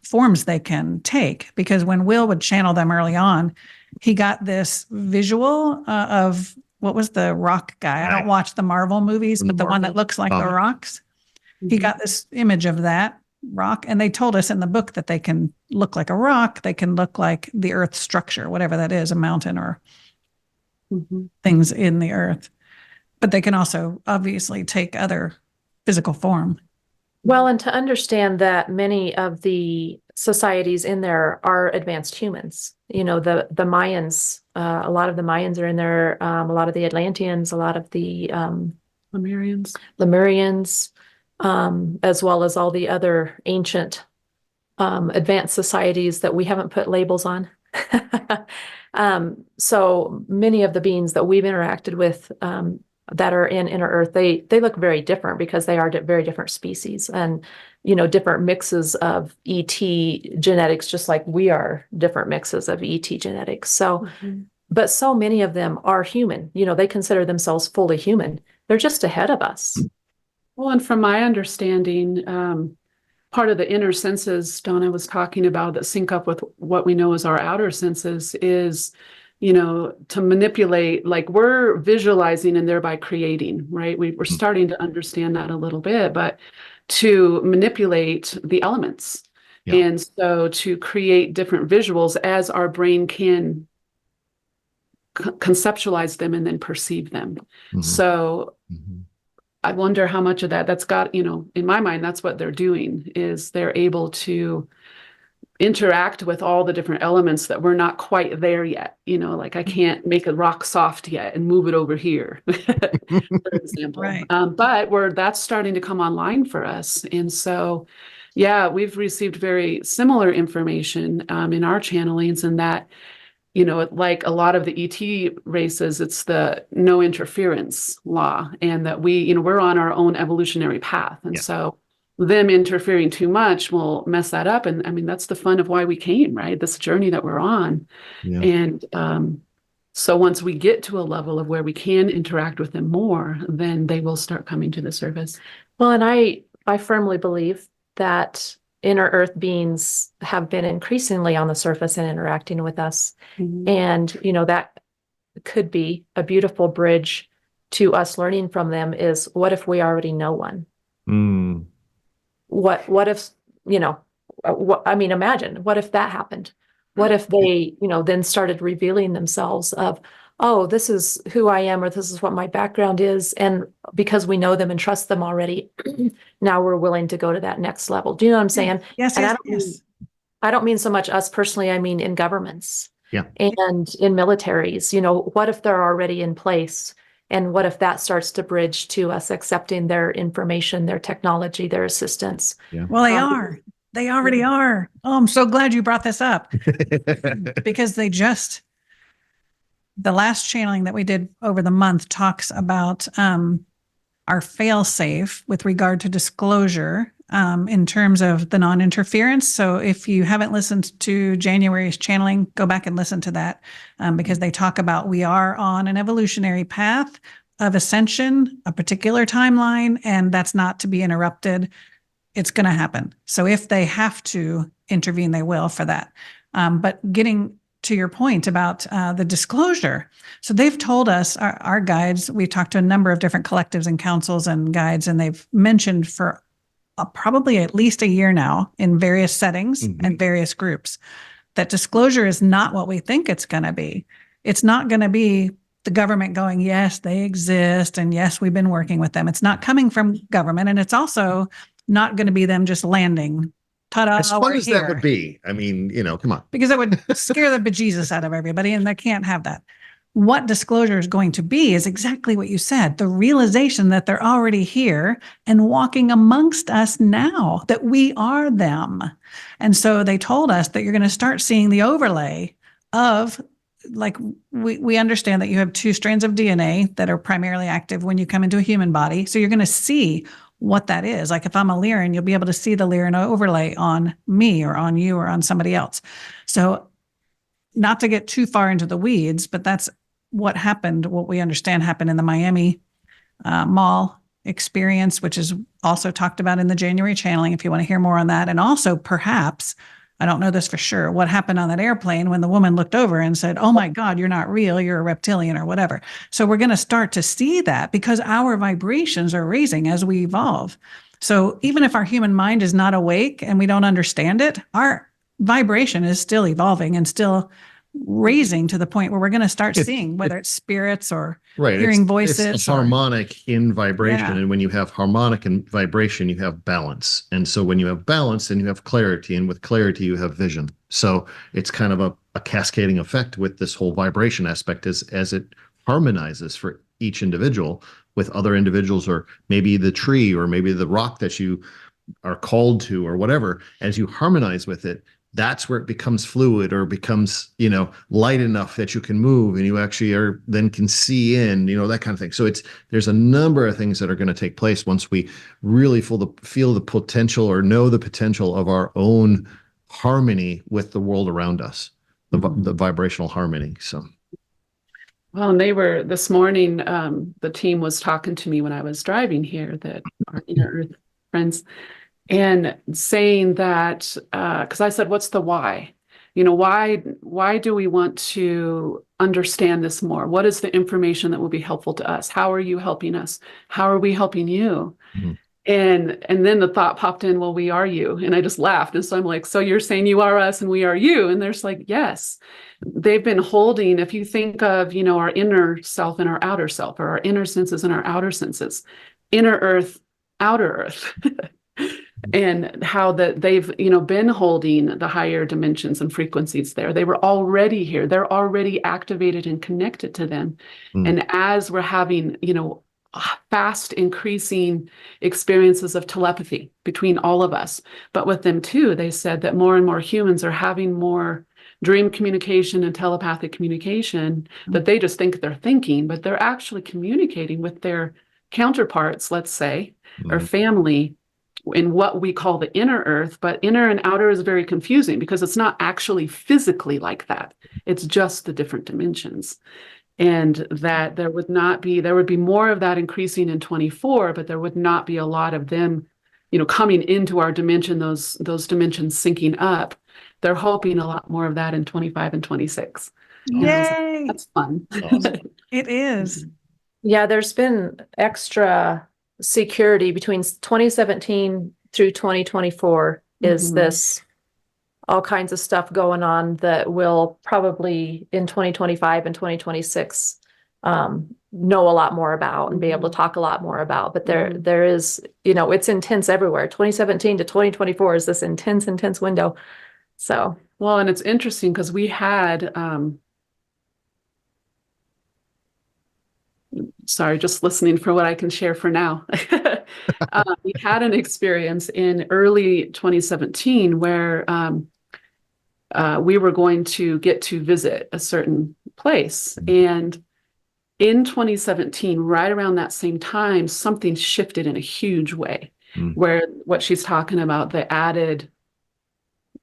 forms they can take. Because when Will would channel them early on, he got this visual of, what was the rock guy? I don't watch the Marvel movies, but the one that looks like the rocks. He got this image of that rock. And they told us in the book that they can look like a rock. They can look like the earth structure, whatever that is, a mountain or things in the earth. But they can also obviously take other physical form. Well, and to understand that many of the societies in there are advanced humans. You know, the Mayans, a lot of the Mayans are in there, a lot of the Atlanteans, a lot of the Lemurians, as well as all the other ancient advanced societies that we haven't put labels on. So many of the beings that we've interacted with that are in Inner Earth, they look very different because they are very different species and, you know, different mixes of ET genetics, just like we are different mixes of ET genetics. So, but so many of them are human. You know, they consider themselves fully human. They're just ahead of us. Well, and from my understanding, part of the inner senses Donna was talking about that sync up with what we know as our outer senses is, you know, to manipulate, like we're visualizing and thereby creating, right? We're starting to understand that a little bit, but to manipulate the elements. And so to create different visuals as our brain can conceptualize them and then perceive them. So I wonder how much of that's got, you know, in my mind, that's what they're doing, is they're able to interact with all the different elements that we're not quite there yet. You know, like I can't make a rock soft yet and move it over here, for example. Right. But that's starting to come online for us. And so, yeah, we've received very similar information in our channelings, and that, you know, like a lot of the ET races, it's the no interference law, and that we, you know, we're on our own evolutionary path. And so them interfering too much will mess that up. And I mean, that's the fun of why we came, right? This journey that we're on. And so once we get to a level of where we can interact with them more, then they will start coming to the surface. Well, and I firmly believe that Inner Earth beings have been increasingly on the surface and interacting with us. And, you know, that could be a beautiful bridge to us learning from them is, what if we already know one? What if, you know, I mean, imagine, what if that happened? What if they, you know, then started revealing themselves of, oh, this is who I am, or this is what my background is. And because we know them and trust them already, now we're willing to go to that next level. Do you know what I'm saying? Yes, And yes, I don't mean so much us personally, I mean in governments Yeah. and in militaries. You know, what if they're already in place? And what if that starts to bridge to us accepting their information, their technology, their assistance? Well, they are. They already are. Oh, I'm so glad you brought this up because the last channeling that we did over the month talks about our fail-safe with regard to disclosure in terms of the non-interference. So if you haven't listened to January's channeling, go back and listen to that because they talk about we are on an evolutionary path of ascension, a particular timeline, and that's not to be interrupted. It's going to happen. So if they have to intervene, they will for that. But getting to your point about the disclosure. So they've told us, our guides, we've talked to a number of different collectives and councils and guides, and they've mentioned for probably at least a year now in various settings and various groups that disclosure is not what we think it's going to be. It's not going to be the government going, yes, they exist, and yes, we've been working with them. It's not coming from government, and it's also not going to be them just landing. Ta-da, As fun we're as here. that would be. I mean, you know, come on. Because that would scare the bejesus out of everybody, and they can't have that. what disclosure is going to be is exactly what you said, the realization that they're already here and walking amongst us now, that we are them. And so they told us that you're going to start seeing the overlay of, like, we understand that you have 2 strands of DNA that are primarily active when you come into a human body. So you're going to see what that is. Like if I'm a Lyran, you'll be able to see the Lyran overlay on me or on you or on somebody else. So not to get too far into the weeds, but that's what happened, what we understand happened in the Miami Mall experience, which is also talked about in the January channeling, if you want to hear more on that. And also perhaps, I don't know this for sure, what happened on that airplane when the woman looked over and said, oh my God, you're not real, you're a reptilian or whatever. So we're going to start to see that because our vibrations are raising as we evolve. So even if our human mind is not awake and we don't understand it, our vibration is still evolving and still raising to the point where we're going to start seeing whether it's spirits or hearing voices. It's harmonic in vibration. Yeah. And when you have harmonic in vibration, you have balance. And so when you have balance, then you have clarity. And with clarity, you have vision. So it's kind of a cascading effect with this whole vibration aspect as it harmonizes for each individual with other individuals, or maybe the tree, or maybe the rock that you are called to, or whatever. As you harmonize with it, that's where it becomes fluid, or becomes, light enough that you can move, and you actually then can see in, that kind of thing. So there's a number of things that are going to take place once we really feel the potential, or know the potential of our own harmony with the world around us, the vibrational harmony. So. Well, and they were this morning, the team was talking to me when I was driving here, that our Inner Earth friends, and saying that, because I said, what's the why? Why do we want to understand this more? What is the information that will be helpful to us? How are you helping us? How are we helping you? Mm-hmm. And then the thought popped in, well, we are you. And I just laughed. And so I'm like, so you're saying you are us and we are you? And there's like, yes. They've been holding, if you think of, our inner self and our outer self, or our inner senses and our outer senses, inner earth, outer earth. And how that they've, been holding the higher dimensions and frequencies there. They were already here. They're already activated and connected to them. And as we're having, fast increasing experiences of telepathy between all of us, but with them too, they said that more and more humans are having more dream communication and telepathic communication, that they just think they're thinking, but they're actually communicating with their counterparts, let's say, or family, in what we call the inner earth. But inner and outer is very confusing because it's not actually physically like that. It's just the different dimensions. And that there would be more of that increasing in 24, but there would not be a lot of them, coming into our dimension, those dimensions syncing up. They're hoping a lot more of that in 25 and 26. Yay! That's fun. Awesome. It is. Yeah, there's been extra security between 2017 through 2024 is this all kinds of stuff going on that will probably in 2025 and 2026 know a lot more about and be able to talk a lot more about. But there is, it's intense everywhere. 2017 to 2024 is this intense window. So, well, and it's interesting because we had sorry, just listening for what I can share for now. We had an experience in early 2017 where we were going to get to visit a certain place. And in 2017, right around that same time, something shifted in a huge way, where what she's talking about, the added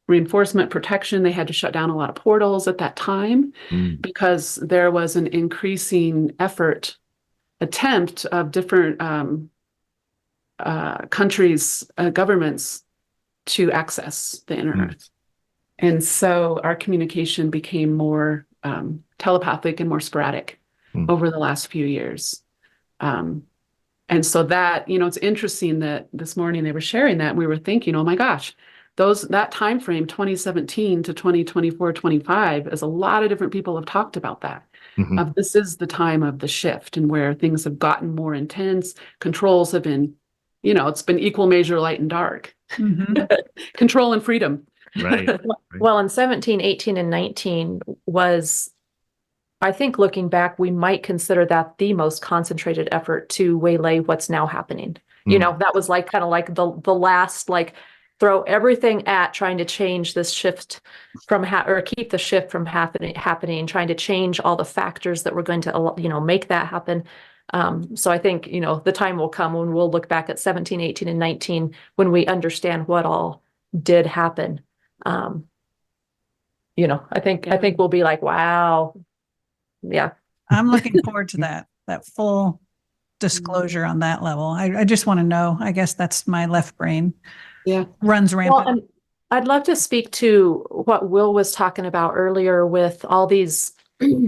reinforcement protection, they had to shut down a lot of portals at that time because there was an increasing attempt of different countries, governments to access the inner earth. And so our communication became more telepathic and more sporadic over the last few years. And so that, it's interesting that this morning they were sharing that, and we were thinking, oh my gosh, that time frame, 2017 to 2024, 25, as a lot of different people have talked about that. This is the time of the shift and where things have gotten more intense. Controls have been, it's been equal measure light and dark. Control and freedom. Right. Well, in 17, 18, and 19 was I think looking back, we might consider that the most concentrated effort to waylay what's now happening. You know, that was like kind of like the last, like, throw everything at trying to change this shift from or keep the shift from happening, trying to change all the factors that were going to, you know, make that happen. So I think, you know, the time will come when we'll look back at 17, 18, and 19 when we understand what all did happen. You know, I think we'll be like, wow. Yeah. I'm looking forward to that full disclosure on that level. I just want to know. I guess that's my left brain. Yeah. Runs rampant. Well, and I'd love to speak to what Will was talking about earlier with all these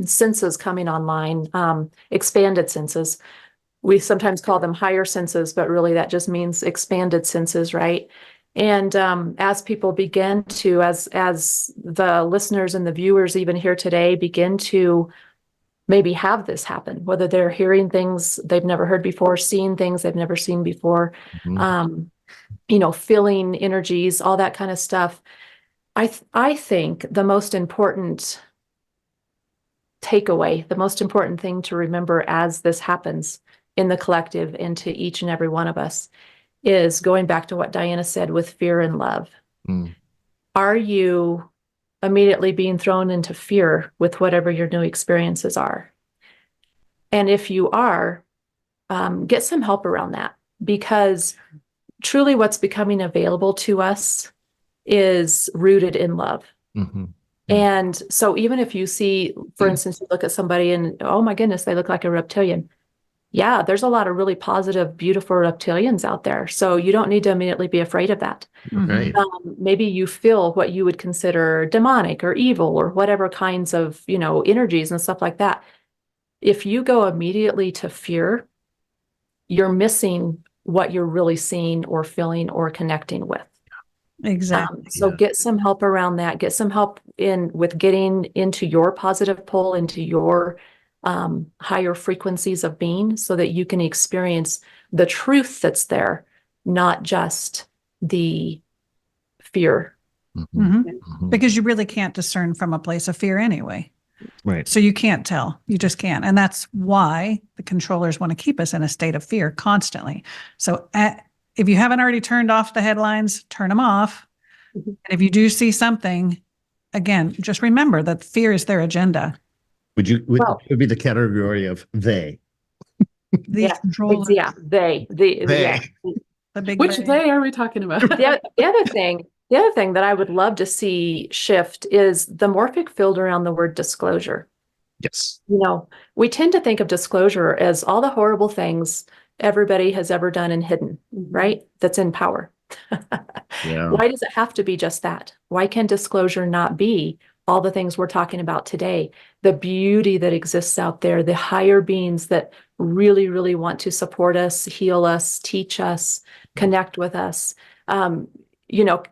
senses coming online, expanded senses. We sometimes call them higher senses, but really that just means expanded senses, right? And as people begin to, as the listeners and the viewers even here today begin to maybe have this happen, whether they're hearing things they've never heard before, seeing things they've never seen before, you know, feeling energies, all that kind of stuff. I think the most important takeaway, the most important thing to remember as this happens in the collective and to each and every one of us is going back to what Diana said with fear and love. Are you immediately being thrown into fear with whatever your new experiences are? And if you are, get some help around that, because truly what's becoming available to us is rooted in love. And so even if you see, for instance, you look at somebody and, oh my goodness, they look like a reptilian. Yeah, there's a lot of really positive, beautiful reptilians out there. So you don't need to immediately be afraid of that. Right. Maybe you feel what you would consider demonic or evil or whatever kinds of, you know, energies and stuff like that. If you go immediately to fear, you're missing what you're really seeing or feeling or connecting with. Exactly. So get some help around that. Get some help with getting into your positive pull, into your higher frequencies of being, so that you can experience the truth that's there, not just the fear. Because you really can't discern from a place of fear anyway. Right. So you can't tell. You just can't. And that's why the controllers want to keep us in a state of fear constantly. So if you haven't already turned off the headlines, turn them off. And if you do see something, again, just remember that fear is their agenda. Would be the category of they? These controllers. Yeah, they. They. The big Which they are we talking about? The other thing that I would love to see shift is the morphic field around the word disclosure. Yes. You know, we tend to think of disclosure as all the horrible things everybody has ever done and hidden, right? That's in power. Yeah. Why does it have to be just that? Why can disclosure not be all the things we're talking about today? The beauty that exists out there, the higher beings that really, really want to support us, heal us, teach us, connect with us. You know,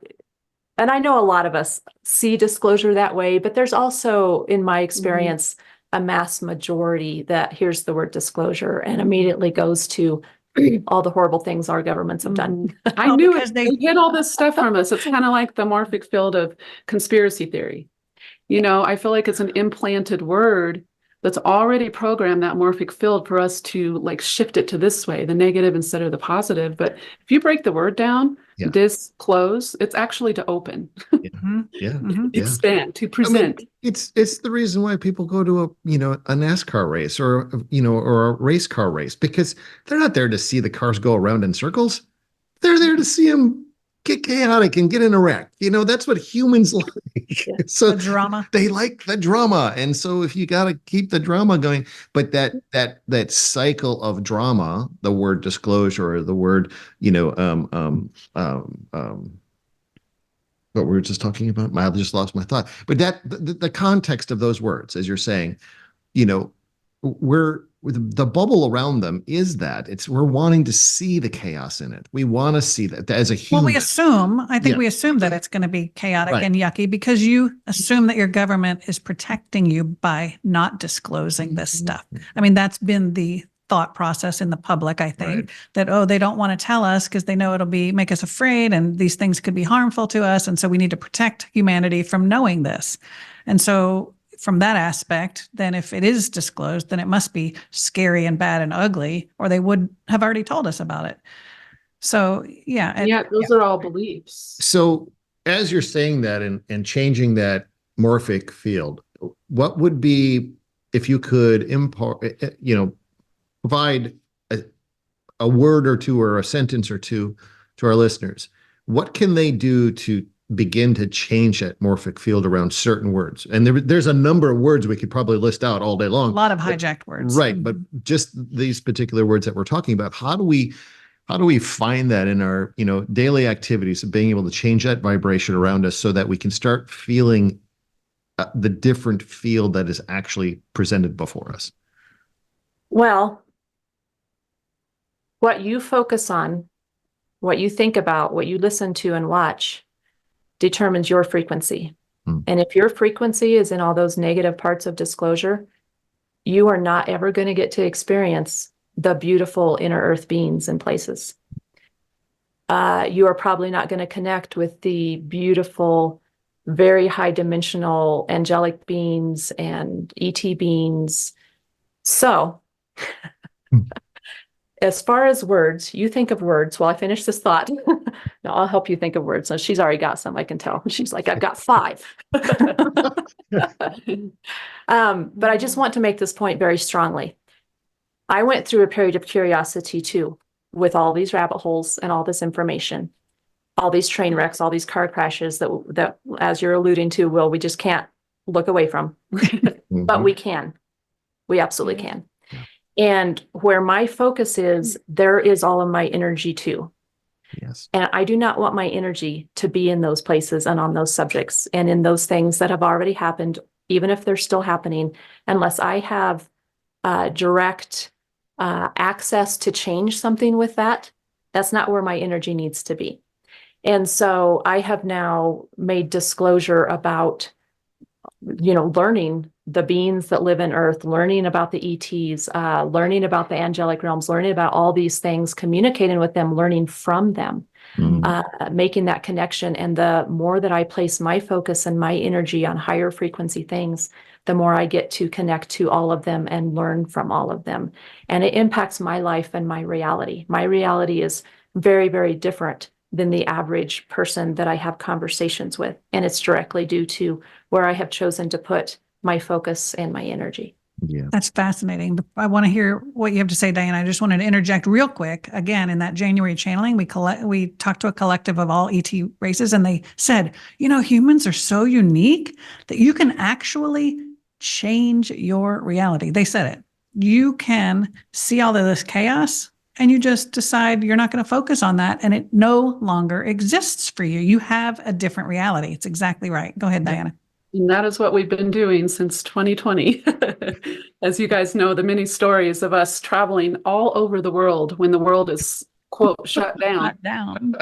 and I know a lot of us see disclosure that way, but there's also, in my experience, a mass majority that hears the word disclosure and immediately goes to all the horrible things our governments have done. I knew because it. they- They hid all this stuff from us. It's kind of like the morphic field of conspiracy theory. You know, I feel like it's an implanted word that's already programmed, that morphic field, for us to like shift it to this way, the negative instead of the positive. But if you break the word down, disclose, it's actually to open, expand, to present. I mean, it's the reason why people go to a NASCAR race or or a race car race, because they're not there to see the cars go around in circles. They're there to see them get chaotic and get in a wreck. That's what humans like. So the drama. They like the drama. And so if you got to keep the drama going, but that cycle of drama, the word disclosure, or the word, what we were just talking about, I just lost my thought. But the context of those words, as you're saying, the bubble around them is that we're wanting to see the chaos in it. We want to see that as a human. Well, we assume that it's going to be chaotic and yucky, because you assume that your government is protecting you by not disclosing this stuff. I mean, that's been the thought process in the public, I think, that, they don't want to tell us because they know it'll make us afraid, and these things could be harmful to us. And so we need to protect humanity from knowing this. And so from that aspect, then if it is disclosed, then it must be scary and bad and ugly, or they would have already told us about it. So, yeah. And, Yeah, those are all beliefs. So as you're saying that and changing that morphic field, what would be, if you could provide a word or two or a sentence or two to our listeners, what can they do to begin to change that morphic field around certain words? And there's a number of words we could probably list out all day long. a lot of hijacked words. Right. But just these particular words that we're talking about, how do we find that in our, daily activities of being able to change that vibration around us so that we can start feeling the different field that is actually presented before us? Well, what you focus on, what you think about, what you listen to and watch determines your frequency. And if your frequency is in all those negative parts of disclosure, you are not ever going to get to experience the beautiful inner earth beings and places. You are probably not going to connect with the beautiful, very high dimensional angelic beings and ET beings. So as far as words, you think of words while I finish this thought. No, I'll help you think of words. So she's already got some, I can tell. She's like, I've got 5. But I just want to make this point very strongly. I went through a period of curiosity too, with all these rabbit holes and all this information, all these train wrecks, all these car crashes that as you're alluding to, Will, we just can't look away from. But we can. We absolutely can. Yeah. And where my focus is, there is all of my energy too. Yes. And I do not want my energy to be in those places and on those subjects and in those things that have already happened, even if they're still happening, unless I have direct access to change something with that. That's not where my energy needs to be. And so I have now made disclosure about, learning the beings that live in Earth, learning about the ETs, learning about the angelic realms, learning about all these things, communicating with them, learning from them, making that connection. And the more that I place my focus and my energy on higher frequency things, the more I get to connect to all of them and learn from all of them. And it impacts my life and my reality. My reality is very, very different than the average person that I have conversations with. And it's directly due to where I have chosen to put my focus and my energy. Yeah. That's fascinating. I want to hear what you have to say, Diana. I just wanted to interject real quick. Again, in that January channeling, we talked to a collective of all ET races, and they said, humans are so unique that you can actually change your reality. They said it. You can see all of this chaos and you just decide you're not going to focus on that, and it no longer exists for you. You have a different reality. It's exactly right. Go ahead, Diana. And that is what we've been doing since 2020. As you guys know, the many stories of us traveling all over the world when the world is, quote, shut down. Shut down.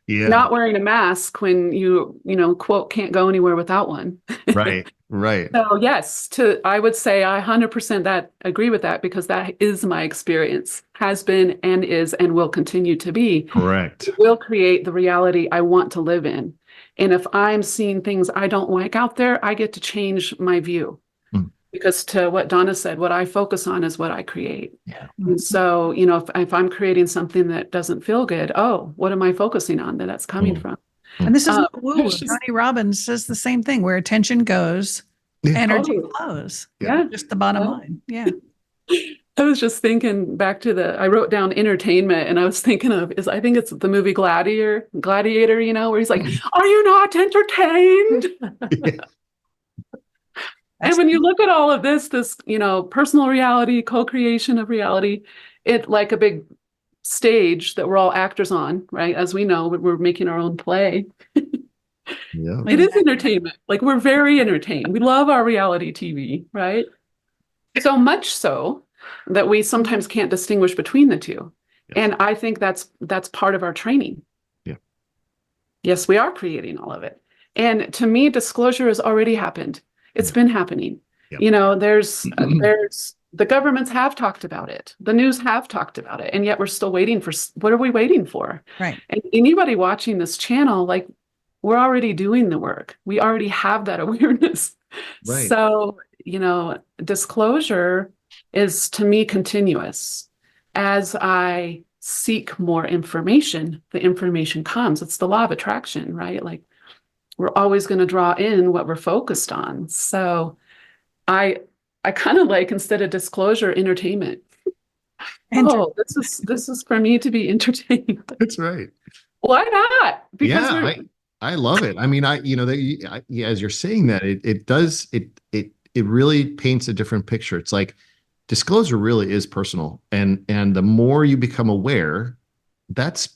Yeah. Not wearing a mask when you quote, can't go anywhere without one. Right. Right. So yes, I would say I 100% agree with that, because that is my experience, has been and is and will continue to be. Correct. It will create the reality I want to live in. And if I'm seeing things I don't like out there, I get to change my view. Because to what Donna said, what I focus on is what I create. Yeah. And so, if I'm creating something that doesn't feel good, what am I focusing on that's coming from? And this is not woo-woo. it's just- Tony Robbins says the same thing. Where attention goes, energy Totally. flows. Yeah. Just the bottom Yeah. line. Yeah. I was just thinking back to I wrote down entertainment, and I was thinking I think it's the movie Gladiator, where he's like, are you not entertained? And when you look at all of this, personal reality, co-creation of reality, it like a big stage that we're all actors on, right? As we know, we're making our own play. Yeah. It is entertainment. Like, we're very entertained. We love our reality TV, right? So much so that we sometimes can't distinguish between the two. Yeah. And I think that's part of our training. Yeah. Yes, we are creating all of it. And to me, disclosure has already happened. It's been happening. Yeah. There's the governments have talked about it. The news have talked about it. And yet we're still waiting for, what are we waiting for? Right. And anybody watching this channel, like, we're already doing the work. We already have that awareness. Right. So, disclosure is to me continuous. As I seek more information, the information comes. It's the law of attraction, right? Like we're always going to draw in what we're focused on. So I kind of like, instead of disclosure, entertainment. Oh, this is for me to be entertained. That's right. Why not? Because Yeah, I love it. I mean, as you're saying that, it really paints a different picture. It's like disclosure really is personal, and the more you become aware, that's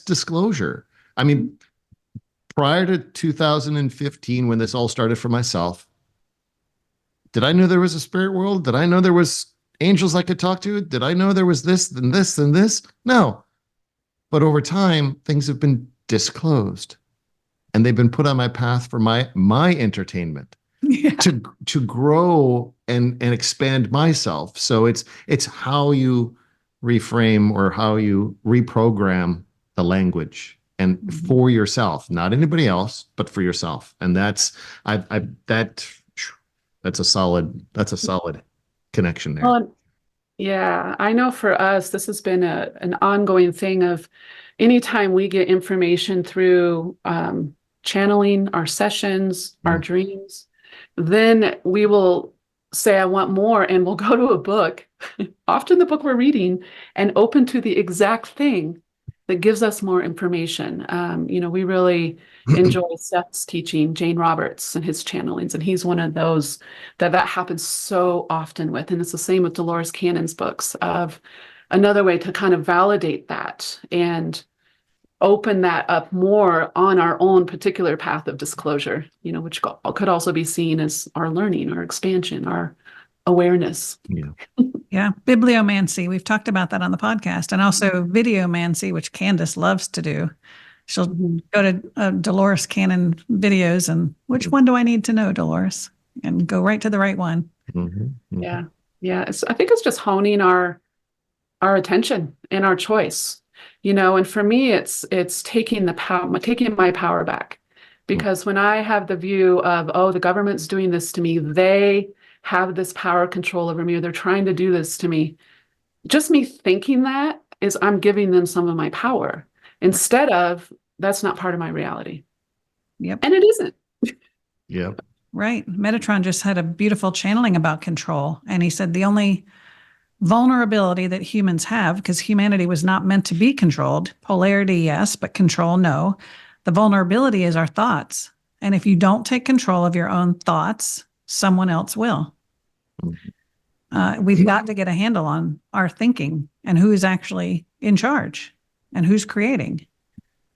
disclosure. I mean, prior to 2015, when this all started for myself, did I know there was a spirit world? Did I know there was angels I could talk to? Did I know there was this and this and this? No. But over time, things have been disclosed, and they've been put on my path for my entertainment, to grow and expand myself. So it's how you reframe or how you reprogram the language, and for yourself, not anybody else, but for yourself. And that's a solid connection there. Well, yeah, I know for us, this has been an ongoing thing of anytime we get information through channeling our sessions, our dreams, then we will say, I want more, and we'll go to a book, often the book we're reading, and open to the exact thing that gives us more information. We really enjoy Seth's teaching, Jane Roberts and his channelings, and he's one of those that happens so often with. And it's the same with Dolores Cannon's books, of another way to kind of validate that and open that up more on our own particular path of disclosure, which could also be seen as our learning, our expansion, our awareness. Yeah. Bibliomancy. We've talked about that on the podcast, and also videomancy, which Candace loves to do. She'll go to Dolores Cannon videos and which one do I need to know, Dolores? And go right to the right one. Yeah. I think it's just honing our attention and our choice, and for me, it's taking my power back, because when I have the view of, oh, the government's doing this to me, they have this power control over me, or they're trying to do this to me. Just me thinking that is I'm giving them some of my power, instead of that's not part of my reality. Yep. And it isn't. Yep. Right. Metatron just had a beautiful channeling about control. And he said the only vulnerability that humans have, because humanity was not meant to be controlled, polarity, yes, but control, no. The vulnerability is our thoughts. And if you don't take control of your own thoughts, someone else will. We've got to get a handle on our thinking and who is actually in charge and who's creating.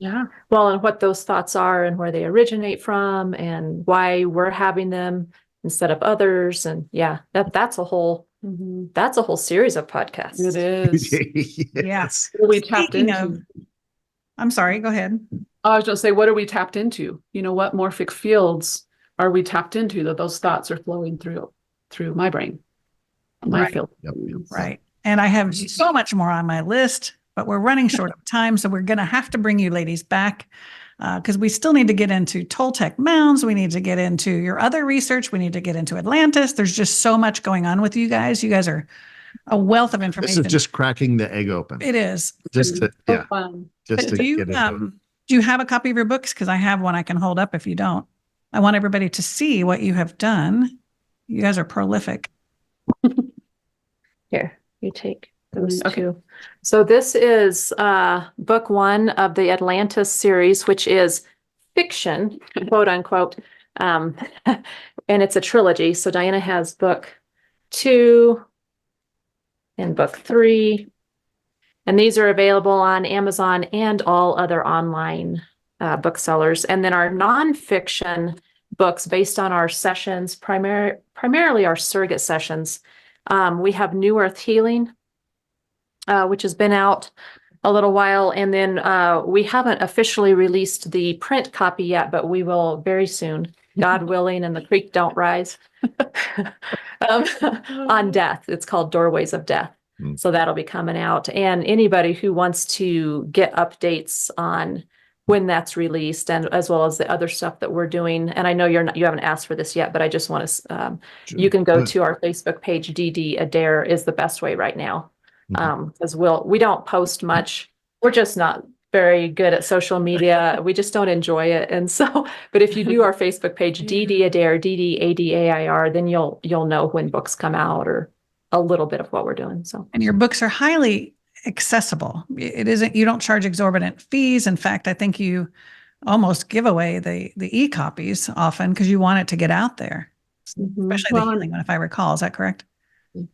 Yeah. Well, and what those thoughts are and where they originate from and why we're having them instead of others. And that's a whole series of podcasts. It is. Yes. What are we tapped into? I'm sorry, go ahead. I was just say, what are we tapped into? What morphic fields are we tapped into that those thoughts are flowing through my brain, my field? Yep. Right. And I have so much more on my list, but we're running short of time. So we're going to have to bring you ladies back because we still need to get into Toltec mounds. We need to get into your other research. We need to get into Atlantis. There's just so much going on with you guys. You guys are a wealth of information. This is just cracking the egg open. It is. Just to, So fun. just to do you, get it. do you have a copy of your books? Because I have one I can hold up if you don't. I want everybody to see what you have done. You guys are prolific. Here, you take those two. So this is book one of the Atlantis series, which is fiction, quote unquote. And it's a trilogy. So Diana has book 2 and book 3. And these are available on Amazon and all other online booksellers. And then our nonfiction books based on our sessions, primarily our surrogate sessions. We have New Earth Healing, which has been out a little while. And then we haven't officially released the print copy yet, but we will very soon, God willing, and the creek don't rise, on death. It's called Doorways of Death. So that'll be coming out. And anybody who wants to get updates on when that's released, and as well as the other stuff that we're doing. And I know you haven't asked for this yet, but I just want to, you can go to our Facebook page. DD Adair is the best way right now. Because we don't post much. We're just not very good at social media. We just don't enjoy it. And so, but if you do our Facebook page, DD Adair, DDADAIR, then you'll know when books come out or a little bit of what we're doing. So, And your books are highly accessible. It isn't, you don't charge exorbitant fees. In fact, I think you almost give away the e-copies often because you want it to get out there, especially the healing one, if I recall. Is that correct?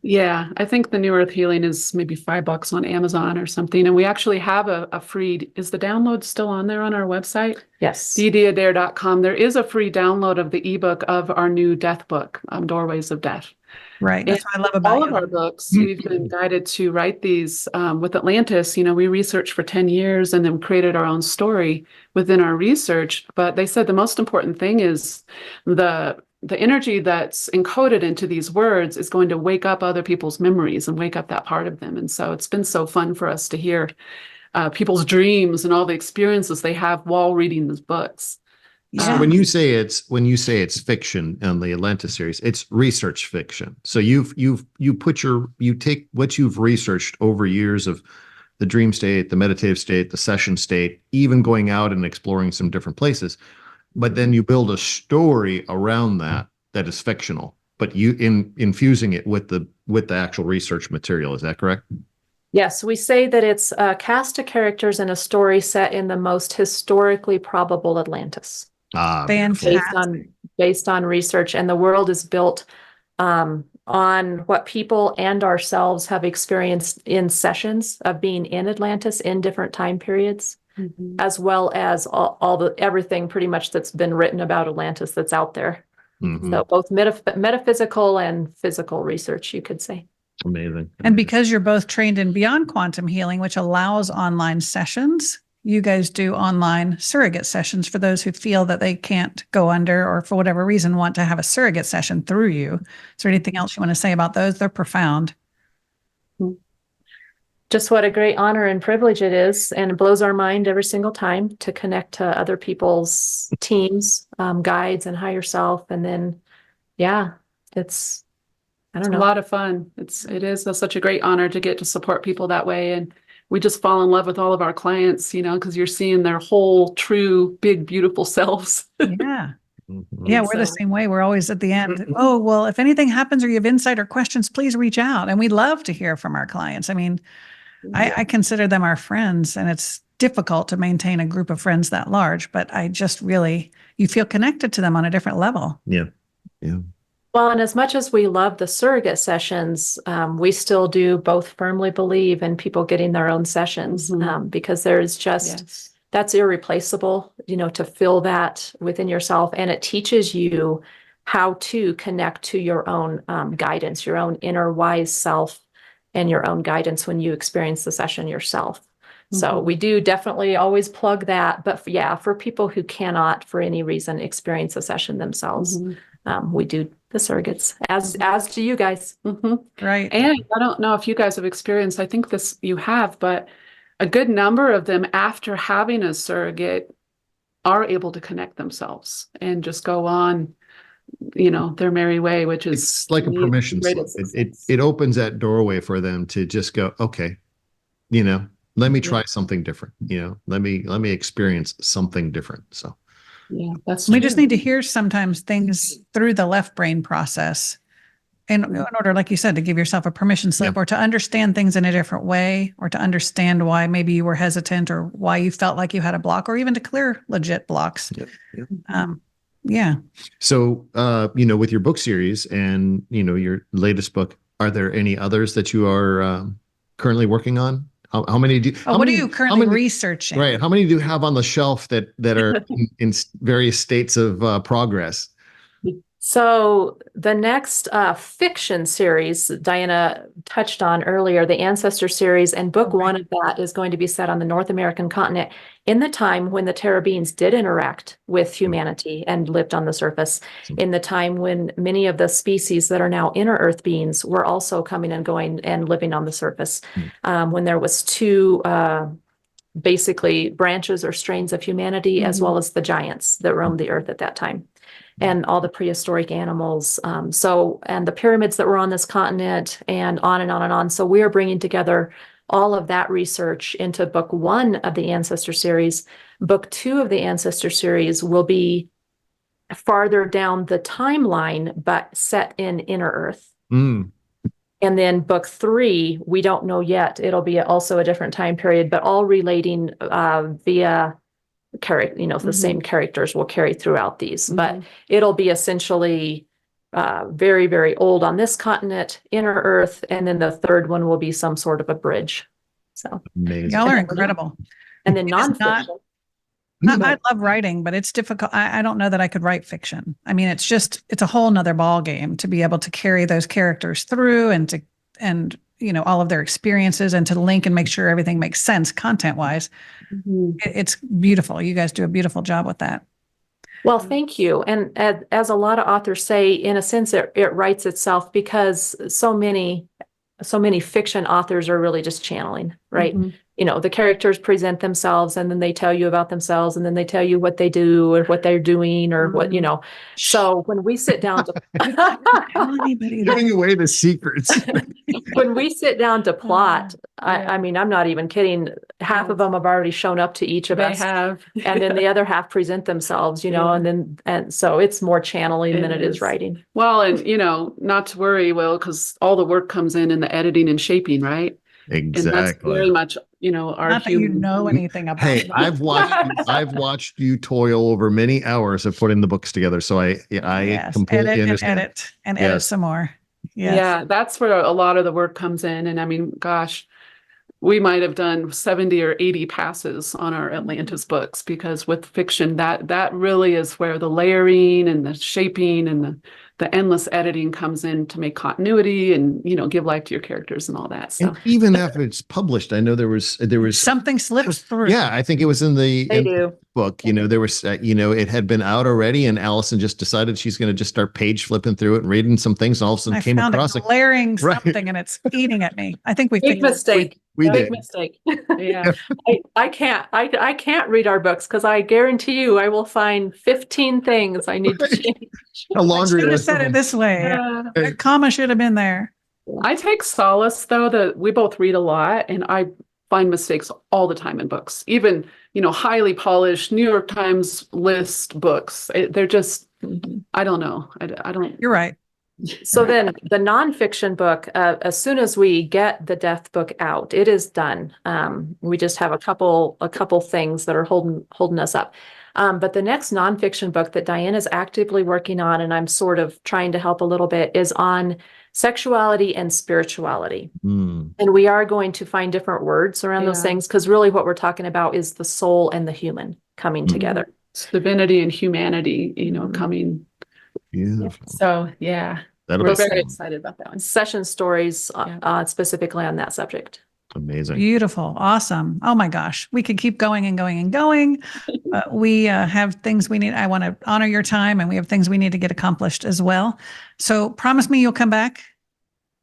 Yeah, I think the New Earth Healing is maybe $5 on Amazon or something. And we actually have a free, is the download still on there on our website? yes. ddadair.com. There is a free download of the ebook of our new death book, Doorways of Death. Right. That's what I love about all of our books. We've been guided to write these with Atlantis. We researched for 10 years and then created our own story within our research. But they said the most important thing is the energy that's encoded into these words is going to wake up other people's memories and wake up that part of them. And so it's been so fun for us to hear people's dreams and all the experiences they have while reading these books. So when you say it's fiction on the Atlantis series, it's research fiction. So you take what you've researched over years of the dream state, the meditative state, the session state, even going out and exploring some different places, but then you build a story around that is fictional, but you infusing it with the actual research material. Is that correct? Yes, we say that it's a cast of characters in a story set in the most historically probable Atlantis. Fantastic. Based on research, and the world is built on what people and ourselves have experienced in sessions of being in Atlantis in different time periods, as well as everything pretty much that's been written about Atlantis that's out there. So both metaphysical and physical research, you could say. Amazing. And because you're both trained in beyond quantum healing, which allows online sessions, you guys do online surrogate sessions for those who feel that they can't go under or for whatever reason want to have a surrogate session through you. Is there anything else you want to say about those? They're profound. Just what a great honor and privilege it is, and it blows our mind every single time to connect to other people's teams, guides, and higher self. And then, it's a lot of fun. It is such a great honor to get to support people that way. And we just fall in love with all of our clients, because you're seeing their whole true, big, beautiful selves. Yeah. Yeah, we're the same way. We're always at the end. Oh, well, if anything happens or you have insight or questions, please reach out. And we love to hear from our clients. I mean, I consider them our friends, and it's difficult to maintain a group of friends that large, but I just really, you feel connected to them on a different level. Yeah. Yeah. Well, and as much as we love the surrogate sessions, we still do both firmly believe in people getting their own sessions, because there's just, that's irreplaceable, to feel that within yourself. And it teaches you how to connect to your own guidance, your own inner wise self, and your own guidance when you experience the session yourself. So we do definitely always plug that. But for people who cannot, for any reason, experience a session themselves, we do the surrogates, as do you guys. Right. And I don't know if you guys have experienced, I think this you have, but a good number of them after having a surrogate are able to connect themselves and just go on, their merry way, which is it's like a permission slip. It opens that doorway for them to just go, okay, let me try something different. Let me experience something different. So yeah, we just need to hear sometimes things through the left brain process in order, like you said, to give yourself a permission slip or to understand things in a different way, or to understand why maybe you were hesitant or why you felt like you had a block, or even to clear legit blocks. So, with your book series and, your latest book, are there any others that you are currently working on? How many do what are you currently researching? Right. How many do you have on the shelf that are in various states of progress? So the next fiction series Diana touched on earlier, the Ancestor series, and book one of that is going to be set on the North American continent in the time when the Terra Beings did interact with humanity and lived on the surface, in the time when many of the species that are now inner Earth beings were also coming and going and living on the surface, when there was two basically branches or strains of humanity, as well as the giants that roamed the earth at that time, and all the prehistoric animals. And the pyramids that were on this continent, and on and on and on. So we are bringing together all of that research into book 1 of the Ancestor series. Book 2 of the Ancestor series will be farther down the timeline, but set in Inner Earth. Mm. And then book 3, we don't know yet. It'll be also a different time period, but all relating via the same characters will carry throughout these. But it'll be essentially very, very old on this continent, Inner Earth, and then the third one will be some sort of a bridge. So Amazing. Y'all are incredible. and then It is nonfiction. I love writing, but it's difficult. I don't know that I could write fiction. I mean, it's a whole nother ball game to be able to carry those characters through and all of their experiences, and to link and make sure everything makes sense content wise. It's beautiful. You guys do a beautiful job with that. Well, thank you. And as a lot of authors say, in a sense, it writes itself, because so many fiction authors are really just channeling, right? The characters present themselves, and then they tell you about themselves, and then they tell you what they do or what they're doing or what. So when we sit down to Tell anybody that. Giving away the secrets. when we sit down to plot, I mean, I'm not even kidding. Half of them have already shown up to each of They us, have. and then the other half present themselves, and so it's more channeling than it is is. writing. Well, and not to worry, Will, because all the work comes in the editing and shaping, right? And that's Exactly. very much, our Not that you human. know anything about Hey, it. I've watched you toil over many hours of putting the books together, so I Yes, completely edit understand. and edit Yes. some more. Yes. Yeah, that's where a lot of the work comes in. And I mean, gosh, we might have done 70 or 80 passes on our Atlantis books, because with fiction, that really is where the layering and the shaping and the endless editing comes in to make continuity and, give life to your characters and all that. So And even after it's published, I know there was Something slips through. yeah, I think it was in the They do. book. There was it had been out already, and Allison just decided she's going to just start page flipping through it and reading some things, and all of a sudden I came found across a it. glaring Right. something, and it's eating at me. I think we Big figured mistake. We Big did. mistake. yeah, I can't read our books, because I guarantee you I will find 15 things I need to Right. change. A laundry should have list. said it this way. Yeah. A comma should have been there. I take solace though that we both read a lot, and I find mistakes all the time in books, even highly polished New York Times list books. They're just, I don't know. I don't. You're right. So then the nonfiction book, as soon as we get the death book out, it is done. We just have a couple things that are holding us up. But the next nonfiction book that Diana is actively working on, and I'm sort of trying to help a little bit, is on sexuality and spirituality. Mm. And we are going to find different words around those Yeah. things, because really what we're talking about is the soul and the human coming Mhm. together. It's divinity and humanity, coming. Beautiful. So yeah, That'll we're be very fun. excited about that one. Session stories Yeah. specifically on that subject. Amazing. Beautiful. Awesome. Oh my gosh. We could keep going and going and going. But we have things we need. I want to honor your time, and we have things we need to get accomplished as well. So promise me you'll come back.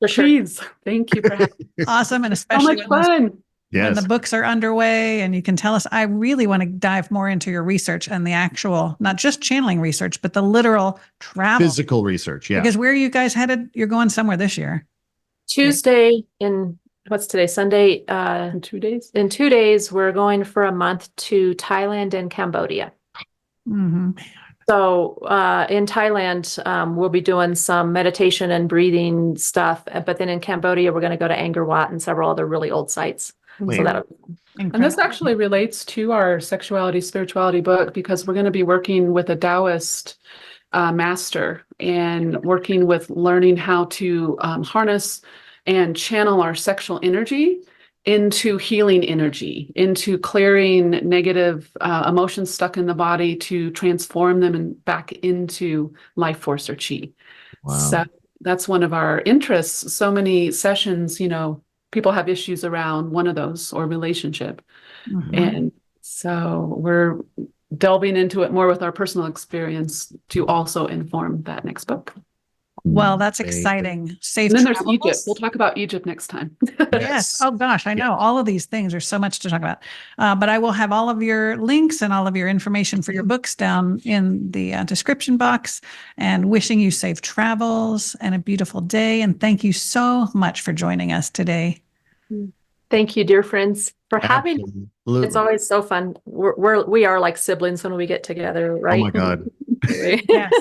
For sure. Please, thank you for having me. Awesome. And So especially much when fun. Yes. the books are underway, and you can tell us. I really want to dive more into your research and the actual, not just channeling research, but the literal travel. Physical research. Yeah. Because where are you guys headed? You're going somewhere this year. Tuesday in, what's today? Sunday. In 2 days. In 2 days, we're going for a month to Thailand and Cambodia. Mm-hmm. So in Thailand, we'll be doing some meditation and breathing stuff. But then in Cambodia, we're going to go to Angkor Wat and several other really old sites. Wait. So that'll And this actually relates to our sexuality, spirituality book, because we're going to be working with a Taoist master and working with learning how to harness and channel our sexual energy into healing energy, into clearing negative emotions stuck in the body, to transform them and back into life force or chi. Wow. So that's one of our interests. So many sessions, people have issues around one of those or relationship. Mhm. And so we're delving into it more with our personal experience to also inform that next book. Well, that's Amazing. exciting. Safe And then there's travels. Egypt. We'll talk about Egypt next time. Yes. Oh gosh, I know all of these things. There's so much to talk about. But I will have all of your links and all of your information for your books down in the description box. And wishing you safe travels and a beautiful day. And thank you so much for joining us today. Thank you, dear friends, for having. Absolutely. It's always so fun. We are like siblings when we get together, right? Oh my God. Yes.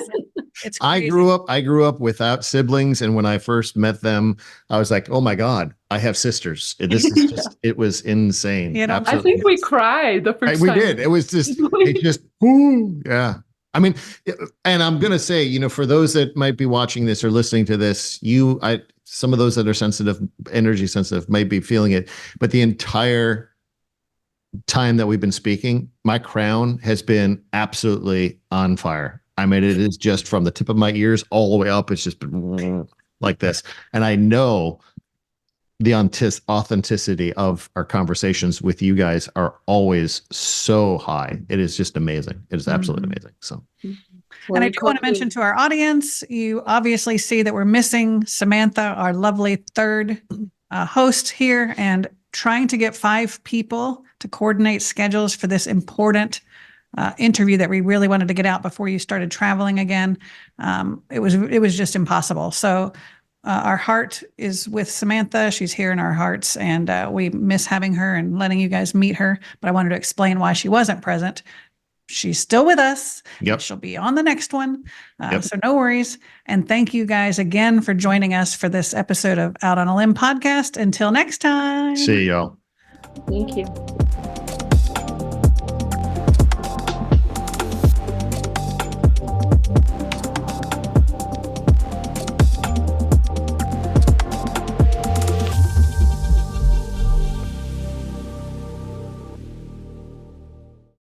It's I crazy. grew up without siblings, and when I first met them, I was like, "Oh my God, I have sisters." This is just, it was insane. You know, I I Absolutely. think we cried the first We time. did. It was just, it just, ooh, yeah. I mean, and I'm gonna say, you know, for those that might be watching this or listening to this, some of those that are sensitive, energy sensitive, might be feeling it, but the entire time that we've been speaking, my crown has been absolutely on fire. I mean, it is just from the tip of my ears all the way up. It's just been like this. And I know the authenticity of our conversations with you guys are always so high. It is just amazing. It is absolutely amazing. So, And I do want to mention to our audience, you obviously see that we're missing Samantha, our lovely third host here, and trying to get 5 people to coordinate schedules for this important interview that we really wanted to get out before you started traveling again. It was just impossible. So our heart is with Samantha. She's here in our hearts, and we miss having her and letting you guys meet her. But I wanted to explain why she wasn't present. She's still with us. Yep. She'll be on the next one. Yep. So no worries. And thank you guys again for joining us for this episode of Out on a Limb podcast. Until next time. see y'all. Thank you.